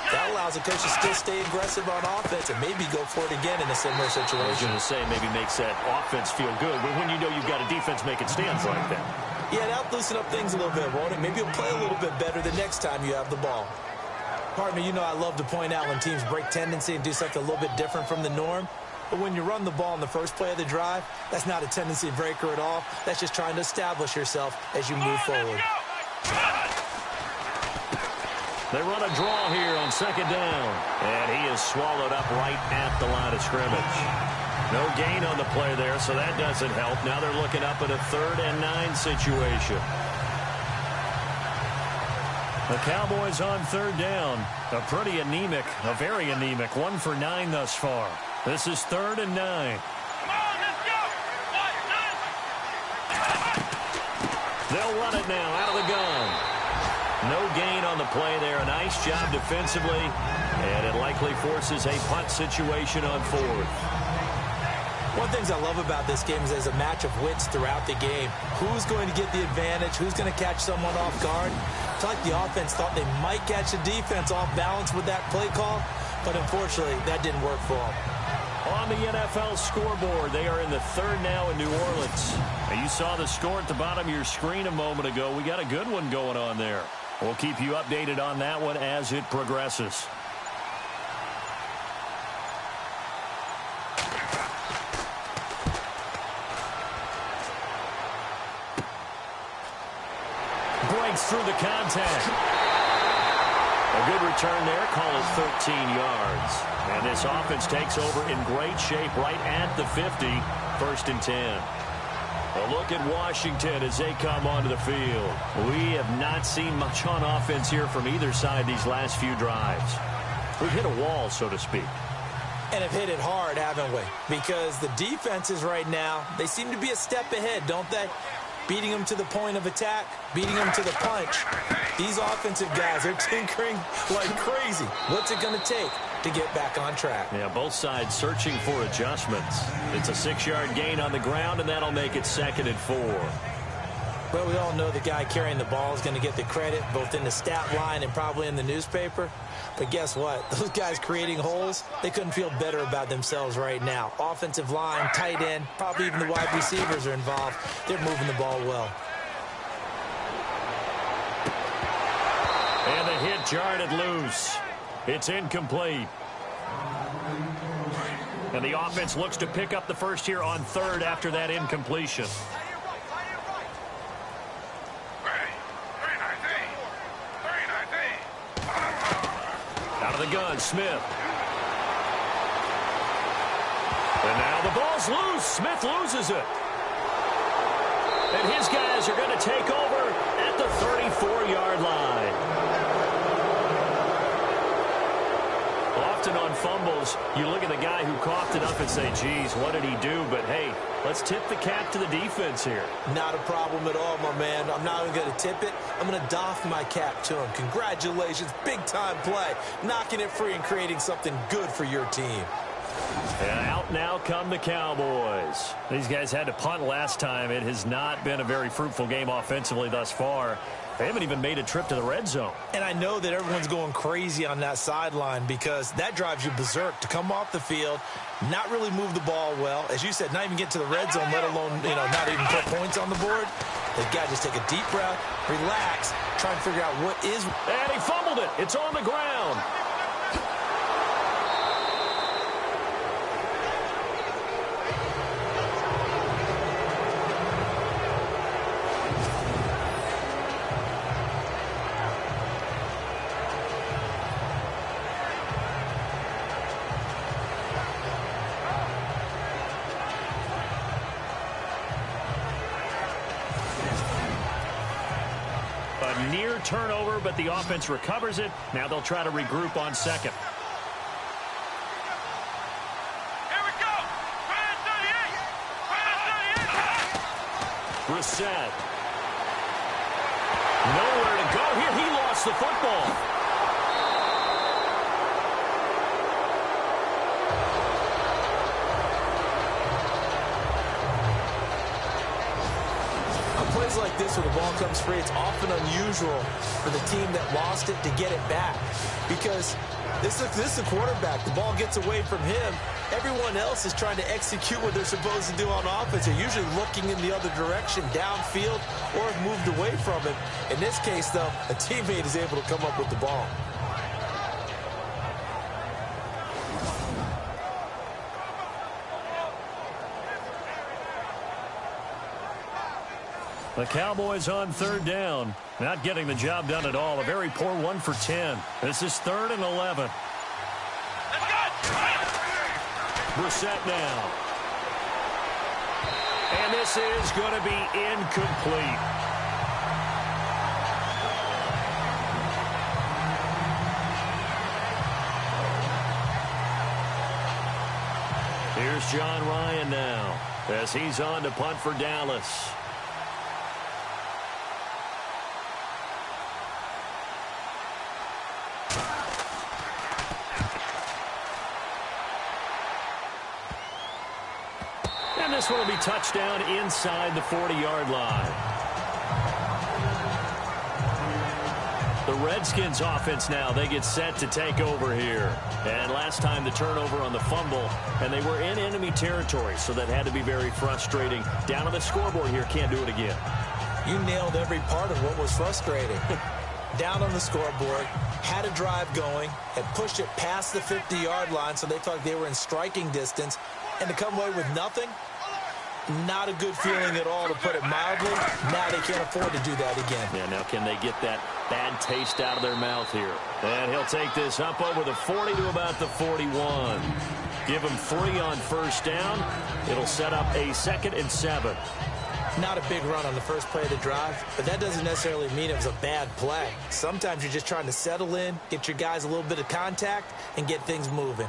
C: that allows the coach to still stay aggressive on offense and maybe go for it again in a similar situation.
B: I was going to say maybe makes that offense feel good, but when you know you've got a defense making stands like that.
C: Yeah, that'll loosen up things a little bit, won't it? Maybe you'll play a little bit better the next time you have the ball. Partner, you know I love to point out when teams break tendency and do something a little bit different from the norm. But when you run the ball in the first play of the drive, that's not a tendency breaker at all. That's just trying to establish yourself as you move forward.
B: They run a draw here on 2nd down. And he is swallowed up right at the line of scrimmage. No gain on the play there, so that doesn't help. Now they're looking up at a 3rd and 9 situation. The Cowboys on 3rd down. A pretty anemic, a very anemic 1 for 9 thus far. This is 3rd and 9.
E: Come on, let's go. 1, 9.
B: They'll run it now out of the gun. No gain on the play there. A nice job defensively, and it likely forces a punt situation on 4th.
C: One of the things I love about this game is there's a match of wits throughout the game. Who's going to get the advantage? Who's going to catch someone off guard? I feel like the offense thought they might catch the defense off balance with that play call, but unfortunately, that didn't work for them.
B: On the NFL scoreboard, they are in the 3rd now in New Orleans. Now, you saw the score at the bottom of your screen a moment ago. We got a good one going on there. We'll keep you updated on that one as it progresses. Breaks through the contact. A good return there. Call it 13 yards. And this offense takes over in great shape right at the 50. 1st and 10. A look at Washington as they come onto the field. We have not seen much on offense here from either side these last few drives. We've hit a wall, so to speak.
C: And have hit it hard, haven't we? Because the defenses right now, they seem to be a step ahead, don't they? Beating them to the point of attack, beating them to the punch. These offensive guys are tinkering like crazy. What's it going to take to get back on track?
B: Yeah, both sides searching for adjustments. It's a 6-yard gain on the ground, and that'll make it 2nd and 4.
C: Well, we all know the guy carrying the ball is going to get the credit, both in the stat line and probably in the newspaper. But guess what? Those guys creating holes, they couldn't feel better about themselves right now. Offensive line, tight end, probably even the wide receivers are involved. They're moving the ball well.
B: And the hit jarred it loose. It's incomplete. And the offense looks to pick up the first here on 3rd after that incompletion. Out of the gun, Smith. And now the ball's loose. Smith loses it. And his guys are going to take over at the 34-yard line. Often on fumbles, you look at the guy who coughed it up and say, geez, what did he do? But, hey, let's tip the cap to the defense here.
C: Not a problem at all, my man. I'm not even going to tip it. I'm going to doff my cap to him. Congratulations. Big-time play. Knocking it free and creating something good for your team.
B: And out now come the Cowboys. These guys had to punt last time. It has not been a very fruitful game offensively thus far. They haven't even made a trip to the red zone.
C: And I know that everyone's going crazy on that sideline because that drives you berserk to come off the field, not really move the ball well. As you said, not even get to the red zone, let alone, not even put points on the board. They've got to just take a deep breath, relax, try and figure out what is.
B: And he fumbled it. It's on the ground. Near turnover, but the offense recovers it. Now they'll try to regroup on second.
E: Here we go. 38.
B: Brissett. Nowhere to go here. He lost the football.
C: Plays like this where the ball comes free, it's often unusual for the team that lost it to get it back because this is a quarterback. The ball gets away from him. Everyone else is trying to execute what they're supposed to do on offense. They're usually looking in the other direction, downfield, or have moved away from it. In this case, though, a teammate is able to come up with the ball.
B: The Cowboys on third down. Not getting the job done at all. A very poor 1 for 10. This is 3rd and 11. Brissett now. And this is going to be incomplete. Here's John Ryan now as he's on to punt for Dallas. This one will be touchdown inside the 40-yard line. The Redskins offense now, they get set to take over here. And last time the turnover on the fumble, and they were in enemy territory, so that had to be very frustrating. Down on the scoreboard here, can't do it again.
C: You nailed every part of what was frustrating. Down on the scoreboard, had a drive going, had pushed it past the 50-yard line, so they thought they were in striking distance, and to come away with nothing, not a good feeling at all, to put it mildly. Now they can't afford to do that again.
B: Yeah, now can they get that bad taste out of their mouth here? And he'll take this up over the 40 to about the 41. Give him 3 on first down. It'll set up a 2nd and 7.
C: Not a big run on the first play of the drive, but that doesn't necessarily mean it was a bad play. Sometimes you're just trying to settle in, get your guys a little bit of contact, and get things moving.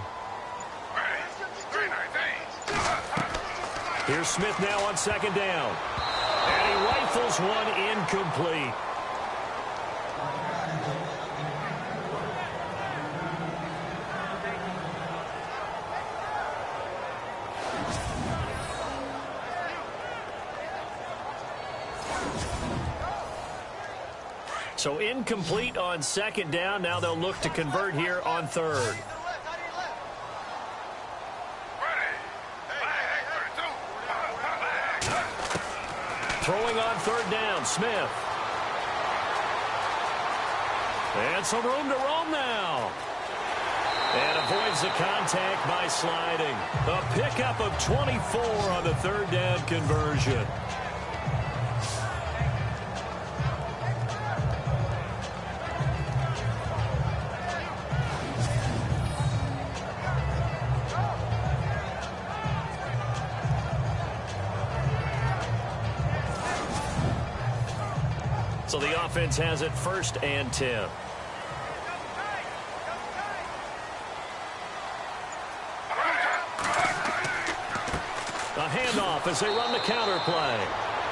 B: Here's Smith now on 2nd down. And he rifles one incomplete. So incomplete on 2nd down. Now they'll look to convert here on 3rd. Throwing on 3rd down, Smith. And some room to roam now. And avoids the contact by sliding. A pickup of 24 on the 3rd down conversion. So the offense has it 1st and 10. A handoff as they run the counter play.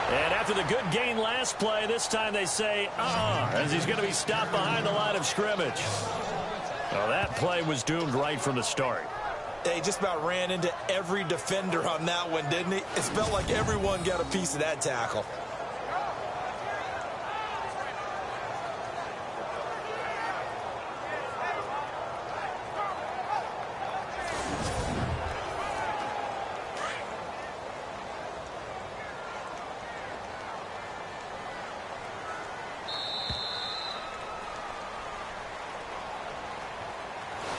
B: And after the good gain last play, this time they say, as he's going to be stopped behind the line of scrimmage. Well, that play was doomed right from the start.
C: He just about ran into every defender on that one, didn't he? It felt like everyone got a piece of that tackle.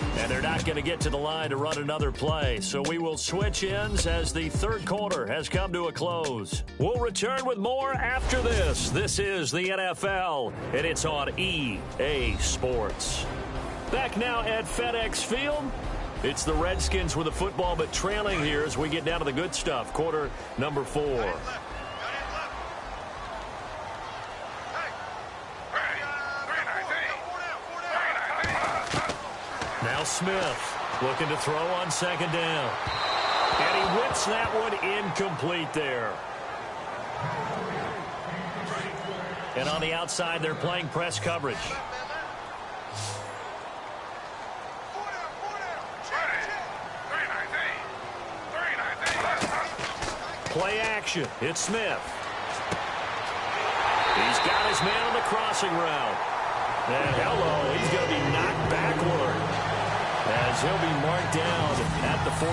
B: And they're not going to get to the line to run another play. So we will switch ends as the third quarter has come to a close. We'll return with more after this. This is the NFL, and it's on EA Sports. Back now at FedEx Field. It's the Redskins with the football, but trailing here as we get down to the good stuff. Quarter number 4. Now Smith looking to throw on second down. And he whips that one incomplete there. And on the outside, they're playing press coverage. Play action. It's Smith. He's got his man on the crossing route. And hello, he's going to be knocked backward as he'll be marked down at the 14.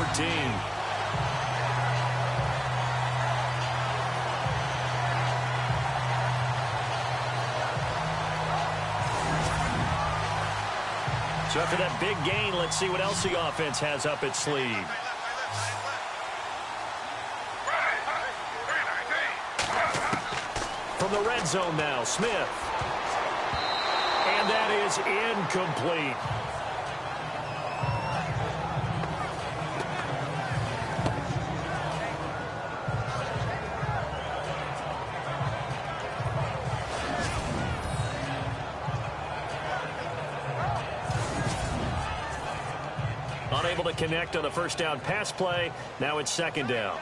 B: So after that big gain, let's see what else the offense has up its sleeve. From the red zone now, Smith. And that is incomplete. Unable to connect on the first down pass play. Now it's second down.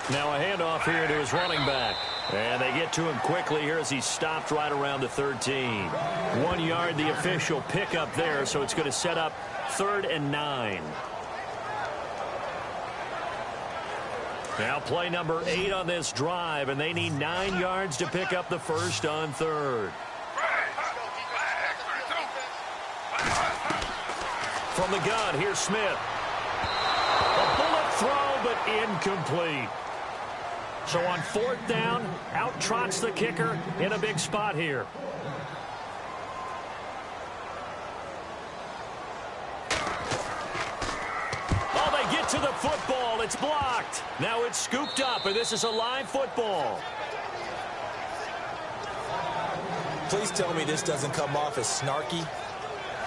B: Now a handoff here to his running back. And they get to him quickly here as he stopped right around the 13. 1 yard, the official pickup there, so it's going to set up 3rd and 9. Now play number 8 on this drive, and they need 9 yards to pick up the first on 3rd. From the gun, here's Smith. A bullet throw, but incomplete. So on 4th down, out trots the kicker in a big spot here. Oh, they get to the football. It's blocked. Now it's scooped up, and this is a live football.
C: Please tell me this doesn't come off as snarky.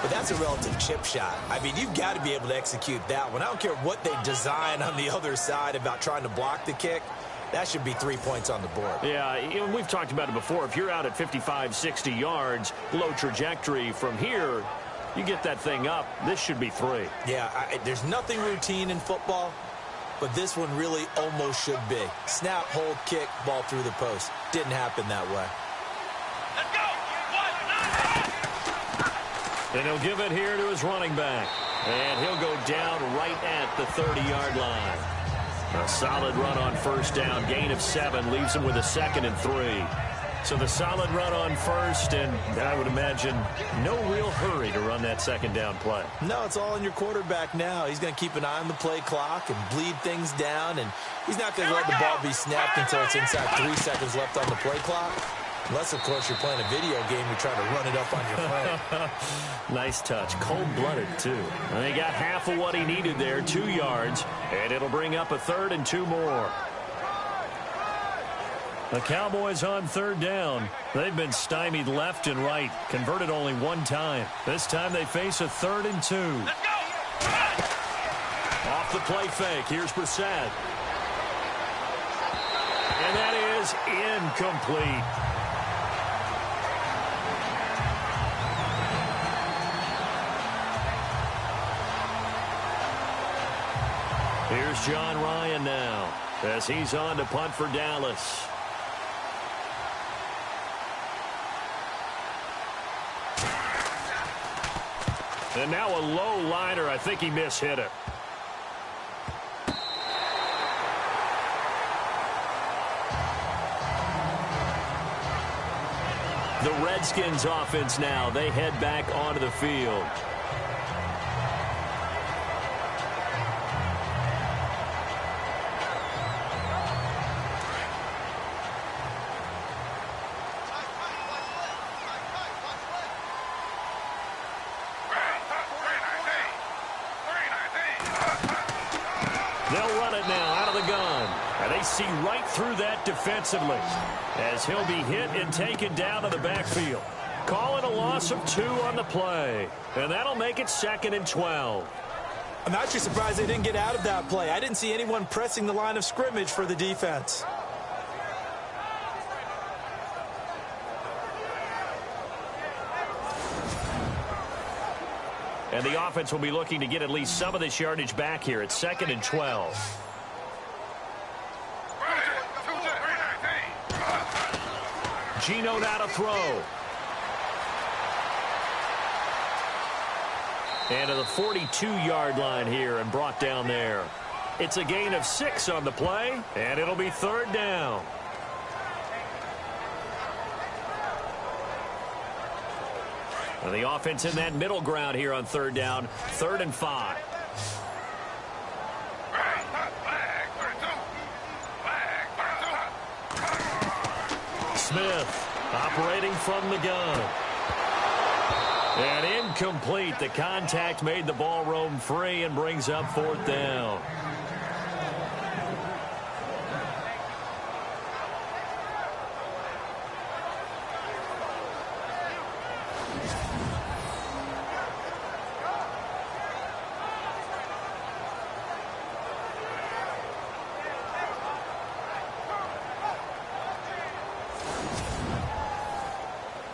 C: But that's a relative chip shot. I mean, you've got to be able to execute that one. I don't care what they design on the other side about trying to block the kick. That should be 3 points on the board. Yeah,
B: we've talked about it before. If you're out at 55, 60 yards, low trajectory from here, you get that thing up, this should be 3.
C: Yeah, there's nothing routine in football, but this one really almost should be. Snap, hold, kick, ball through the post. Didn't happen that way.
B: And he'll give it here to his running back. And he'll go down right at the 30-yard line. A solid run on first down. Gain of 7 leaves him with a 2nd and 3. So the solid run on first, and I would imagine no real hurry to run that second down play.
C: No, it's all in your quarterback now. He's going to keep an eye on the play clock and bleed things down, and he's not going to let the ball be snapped until it's inside 3 seconds left on the play clock. Unless, of course, you're playing a video game, you're trying to run it up on your phone.
B: Nice touch. Cold-blooded, too. And they got half of what he needed there, 2 yards, and it'll bring up a 3rd and 2 more. The Cowboys on 3rd down. They've been stymied left and right, converted only 1 time. This time they face a 3rd and 2.
E: Let's go!
B: Off the play fake. Here's Brissett. And that is incomplete. Here's John Ryan now as he's on to punt for Dallas. And now a low liner. I think he mishit it. The Redskins offense now. They head back onto the field. They see right through that defensively as he'll be hit and taken down to the backfield. Calling a loss of 2 on the play, and that'll make it 2nd and 12.
C: I'm actually surprised they didn't get out of that play. I didn't see anyone pressing the line of scrimmage for the defense.
B: And the offense will be looking to get at least some of this yardage back here at 2nd and 12. Geno now to throw. And to the 42-yard line here and brought down there. It's a gain of 6 on the play, and it'll be 3rd down. And the offense in that middle ground here on 3rd down, 3rd and 5. Smith operating from the gun. And incomplete. The contact made the ball roam free and brings up 4th down.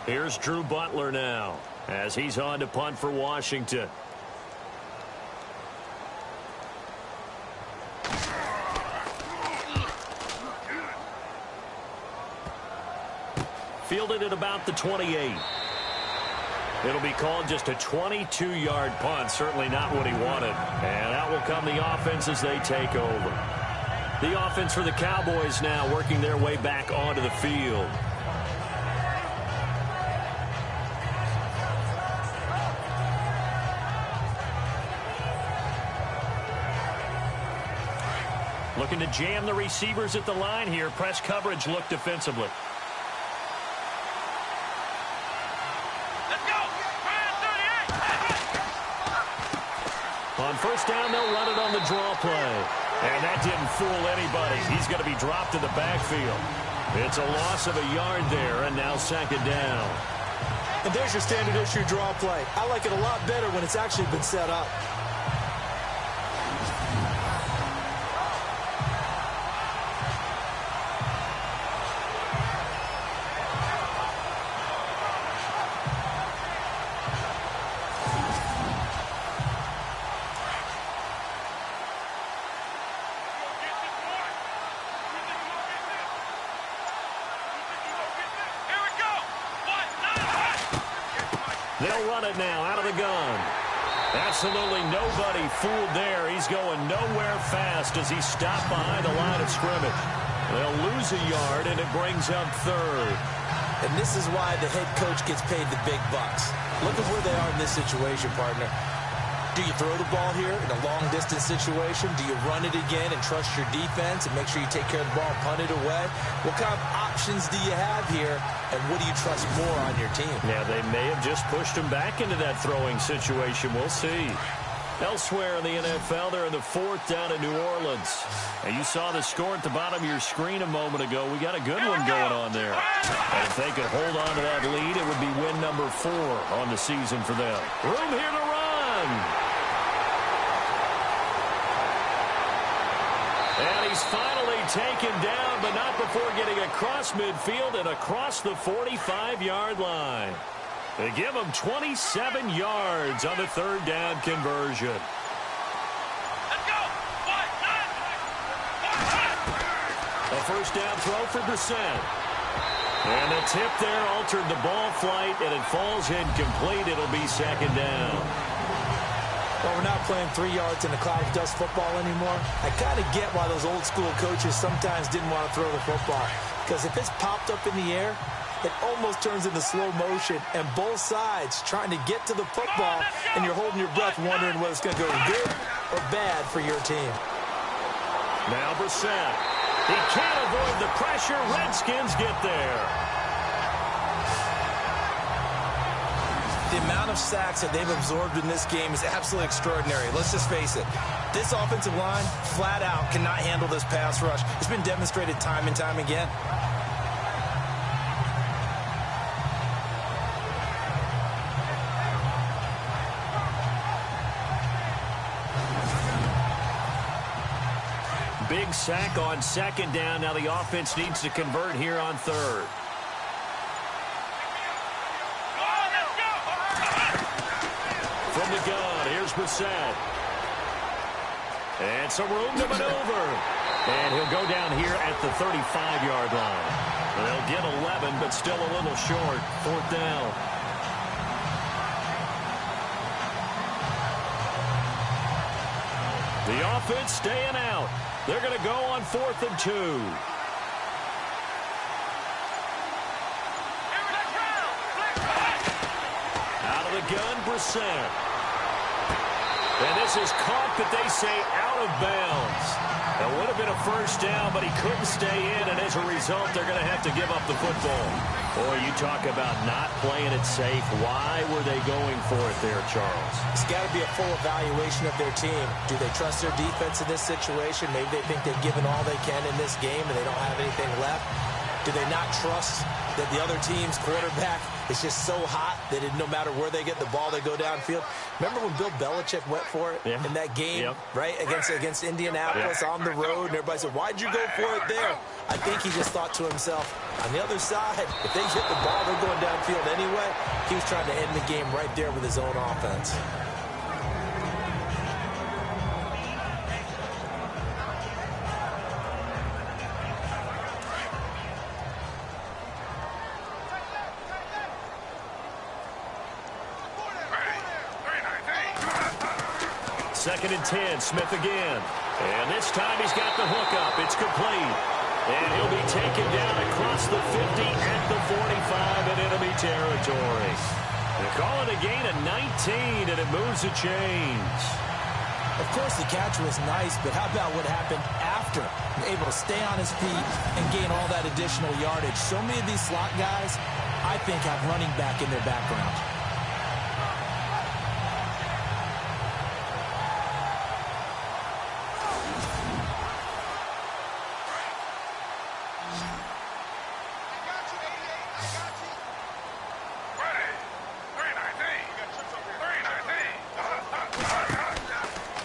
B: Here's Drew Butler now as he's on to punt for Washington. Fielded at about the 28. It'll be called just a 22-yard punt. Certainly not what he wanted. And out will come the offense as they take over. The offense for the Cowboys now working their way back onto the field. Looking to jam the receivers at the line here. Press coverage look defensively.
E: Let's go.
B: On 1st down, they'll run it on the draw play. And that didn't fool anybody. He's going to be dropped to the backfield. It's a loss of a yard there, and now 2nd down.
C: And there's your standard issue draw play. I like it a lot better when it's actually been set up.
B: They'll run it now out of the gun. Absolutely nobody fooled there. He's going nowhere fast as he stopped behind the line of scrimmage. They'll lose a yard, and it brings up 3rd.
C: And this is why the head coach gets paid the big bucks. Look at where they are in this situation, partner. Do you throw the ball here in a long-distance situation? Do you run it again and trust your defense and make sure you take care of the ball and punt it away? What kind of options do you have here, and what do you trust more on your team?
B: Yeah, they may have just pushed him back into that throwing situation. We'll see. Elsewhere in the NFL, they're in the 4th down in New Orleans. And you saw the score at the bottom of your screen a moment ago. We got a good one going on there. And if they could hold on to that lead, it would be win number 4 on the season for them. Room here to run. And he's finally taken down, but not before getting across midfield and across the 45-yard line. They give him 27 yards on the 3rd down conversion.
E: Let's go.
B: A 1st down throw for Brissett. And the tip there altered the ball flight, and it falls incomplete. It'll be 2nd down.
C: Well, we're not playing 3 yards in a cloud of dust football anymore. I kind of get why those old school coaches sometimes didn't want to throw the football. Because if it's popped up in the air, it almost turns into slow motion, and both sides trying to get to the football, and you're holding your breath wondering whether it's going to go good or bad for your team.
B: Now Brissett. He can't avoid the pressure. Redskins get there.
C: The amount of sacks that they've absorbed in this game is absolutely extraordinary. Let's just face it. This offensive line, flat out, cannot handle this pass rush. It's been demonstrated time and time again.
B: Big sack on second down. Now the offense needs to convert here on third. From the gun, here's Brissett. And some room to maneuver. And he'll go down here at the 35-yard line. They'll get 11, but still a little short. Fourth down. The offense staying out. They're going to go on 4th and 2. Out of the gun, Brissett. And this is caught, but they say out of bounds. That would have been a first down, but he couldn't stay in, and as a result, they're going to have to give up the football. Boy, you talk about not playing it safe. Why were they going for it there, Charles?
C: It's got to be a full evaluation of their team. Do they trust their defense in this situation? Maybe they think they've given all they can in this game and they don't have anything left. Do they not trust that the other team's quarterback is just so hot that no matter where they get the ball, they go downfield? Remember when Bill Belichick went for it in that game, right, against Indianapolis on the road, and everybody said, why'd you go for it there? I think he just thought to himself, on the other side, if they hit the ball, they're going downfield anyway. He was trying to end the game right there with his own offense.
B: Second and 10, Smith again. And this time he's got the hook up. It's complete. And he'll be taken down across the 50 at the 45 in enemy territory. They call it a gain of 19, and it moves the chains.
C: Of course, the catch was nice, but how about what happened after? Able to stay on his feet and gain all that additional yardage. So many of these slot guys, I think, have running back in their background.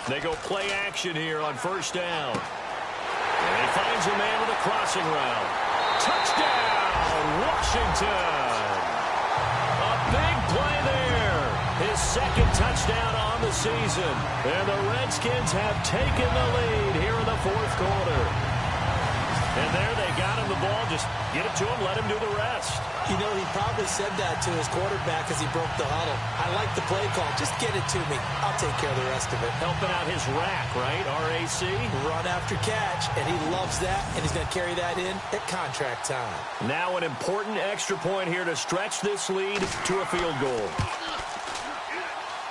B: They go play action here on first down. And he finds a man with a crossing route. Touchdown, Washington. A big play there. His second touchdown on the season. And the Redskins have taken the lead here in the fourth quarter. And there they got him the ball. Just get it to him, let him do the rest.
C: You know, he probably said that to his quarterback as he broke the huddle. I like the play call. Just get it to me. I'll take care of the rest of it.
B: Helping out his rack, right? RAC.
C: Run after catch, and he loves that, and he's going to carry that in at contract time.
B: Now an important extra point here to stretch this lead to a field goal.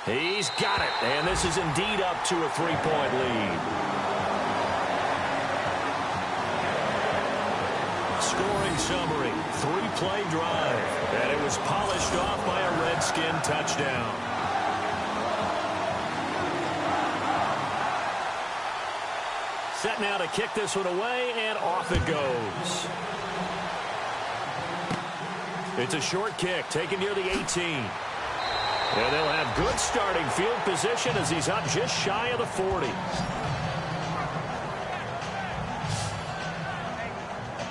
B: He's got it, and this is indeed up to a 3-point lead. Scoring summary, 3-play drive, and it was polished off by a Redskin touchdown. Set now to kick this one away, and off it goes. It's a short kick, taken near the 18. And they'll have good starting field position as he's up just shy of the 40.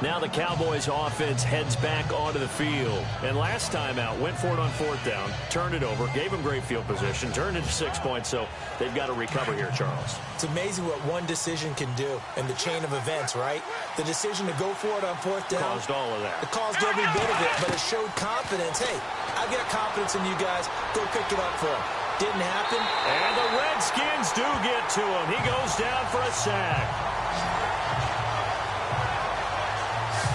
B: Now the Cowboys offense heads back onto the field. And last time out, went for it on fourth down, turned it over, gave him great field position, turned it to 6 points, so they've got to recover here, Charles.
C: It's amazing what one decision can do in the chain of events, right? The decision to go for it on fourth down.
B: Caused all of that.
C: It caused every bit of it, but it showed confidence. Hey, I've got confidence in you guys. Go pick it up for him. Didn't happen.
B: And the Redskins do get to him. He goes down for a sack.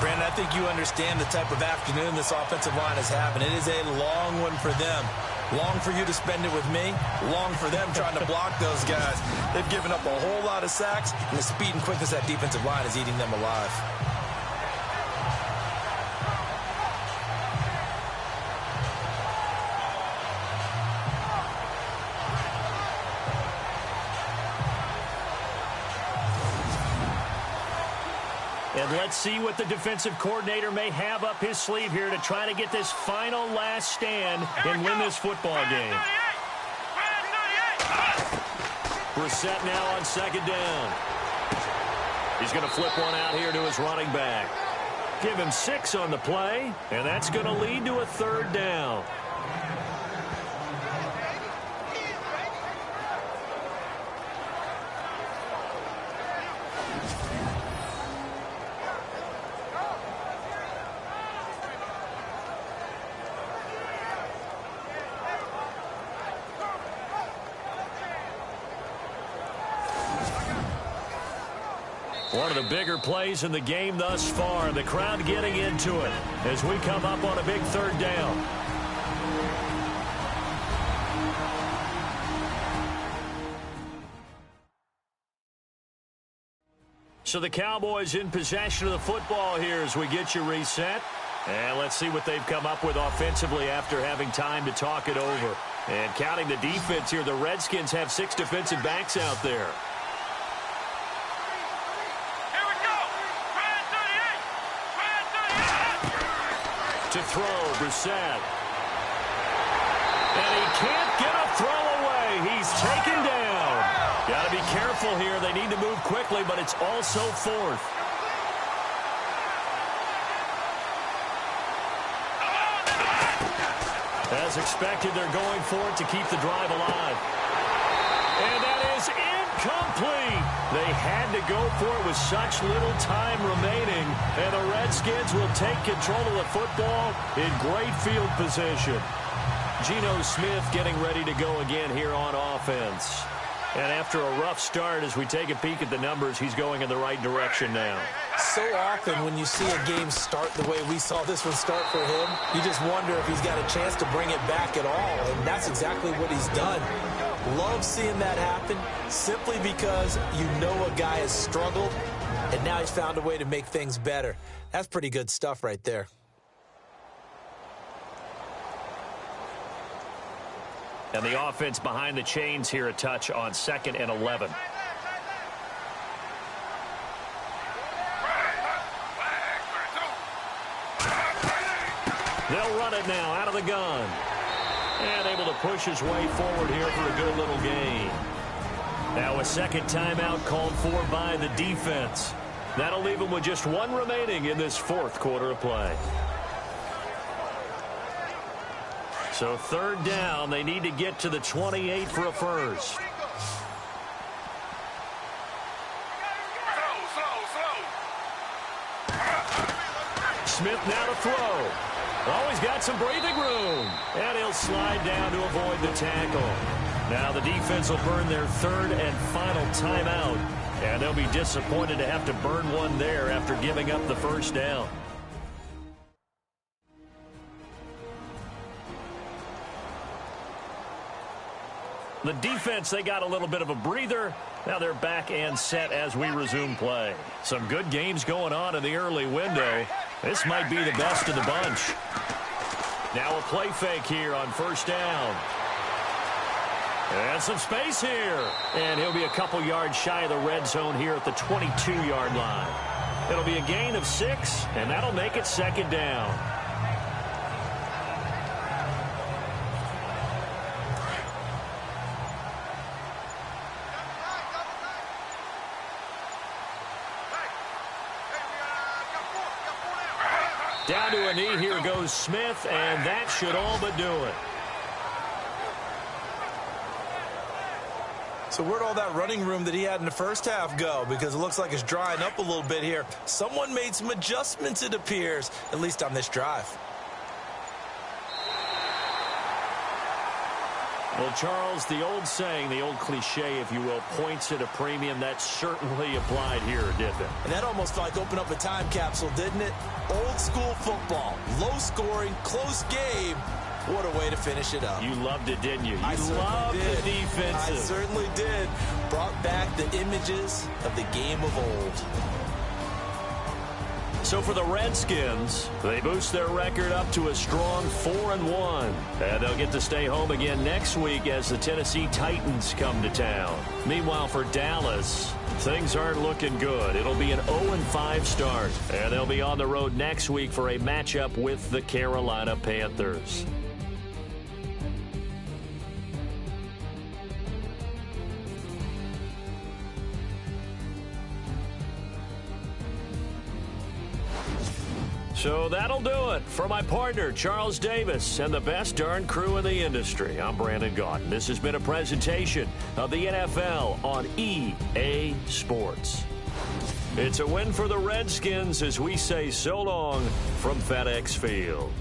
C: Brandon, I think you understand the type of afternoon this offensive line is having. It is a long one for them. Long for you to spend it with me. Long for them trying to block those guys. They've given up a whole lot of sacks, and the speed and quickness of that defensive line is eating them alive.
B: And let's see what the defensive coordinator may have up his sleeve here to try to get this final last stand and win this football game. Brissett now on second down. He's going to flip one out here to his running back. Give him 6 on the play, and that's going to lead to a third down. One of the bigger plays in the game thus far. The crowd getting into it as we come up on a big third down. So the Cowboys in possession of the football here as we get you reset. And let's see what they've come up with offensively after having time to talk it over. And counting the defense here, the Redskins have 6 defensive backs out there. To throw, Brissett. And he can't get a throw away. He's taken down. Got to be careful here. They need to move quickly, but it's also 4th. As expected, they're going for it to keep the drive alive. And that is incomplete. They had to go for it with such little time remaining. And the Redskins will take control of the football in great field position. Geno Smith getting ready to go again here on offense. And after a rough start, as we take a peek at the numbers, he's going in the right direction now.
C: So often when you see a game start the way we saw this one start for him, you just wonder if he's got a chance to bring it back at all. And that's exactly what he's done. Love seeing that happen simply because you know a guy has struggled, and now he's found a way to make things better. That's pretty good stuff right there.
B: And the offense behind the chains here a touch on 2nd and 11. They'll run it now out of the gun. And able to push his way forward here for a good little gain. Now a second timeout called for by the defense. That'll leave him with just 1 remaining in this 4th quarter of play. So 3rd down, they need to get to the 28 for a first. Smith now to throw. Oh, he's got some breathing room. And he'll slide down to avoid the tackle. Now the defense will burn their 3rd and final timeout. And they'll be disappointed to have to burn one there after giving up the first down. The defense, they got a little bit of a breather. Now they're back and set as we resume play. Some good games going on in the early window. This might be the best of the bunch. Now a play fake here on 1st down. And some space here. And he'll be a couple yards shy of the red zone here at the 22-yard line. It'll be a gain of 6, and that'll make it 2nd down. Down to a knee, here goes Smith, and that should all but do it.
C: So where'd all that running room that he had in the first half go? Because it looks like it's drying up a little bit here. Someone made some adjustments, it appears, at least on this drive.
B: Well, Charles, the old saying, the old cliche, if you will, points at a premium. That certainly applied here, didn't it?
C: And that almost like opened up a time capsule, didn't it? Old school football, low scoring, close game. What a way to finish it up.
B: You loved it, didn't you? You
C: loved
B: the defensive.
C: I certainly did. Brought back the images of the game of old.
B: So for the Redskins, they boost their record up to a strong 4-1. And they'll get to stay home again next week as the Tennessee Titans come to town. Meanwhile, for Dallas, Things aren't looking good. It'll be an 0-5 start, and they'll be on the road next week for a matchup with the Carolina Panthers. So that'll do it for my partner, Charles Davis, and the best darn crew in the industry. I'm Brandon Gaudin. This has been a presentation of the NFL on EA Sports. It's a win for the Redskins as we say so long from FedEx Field.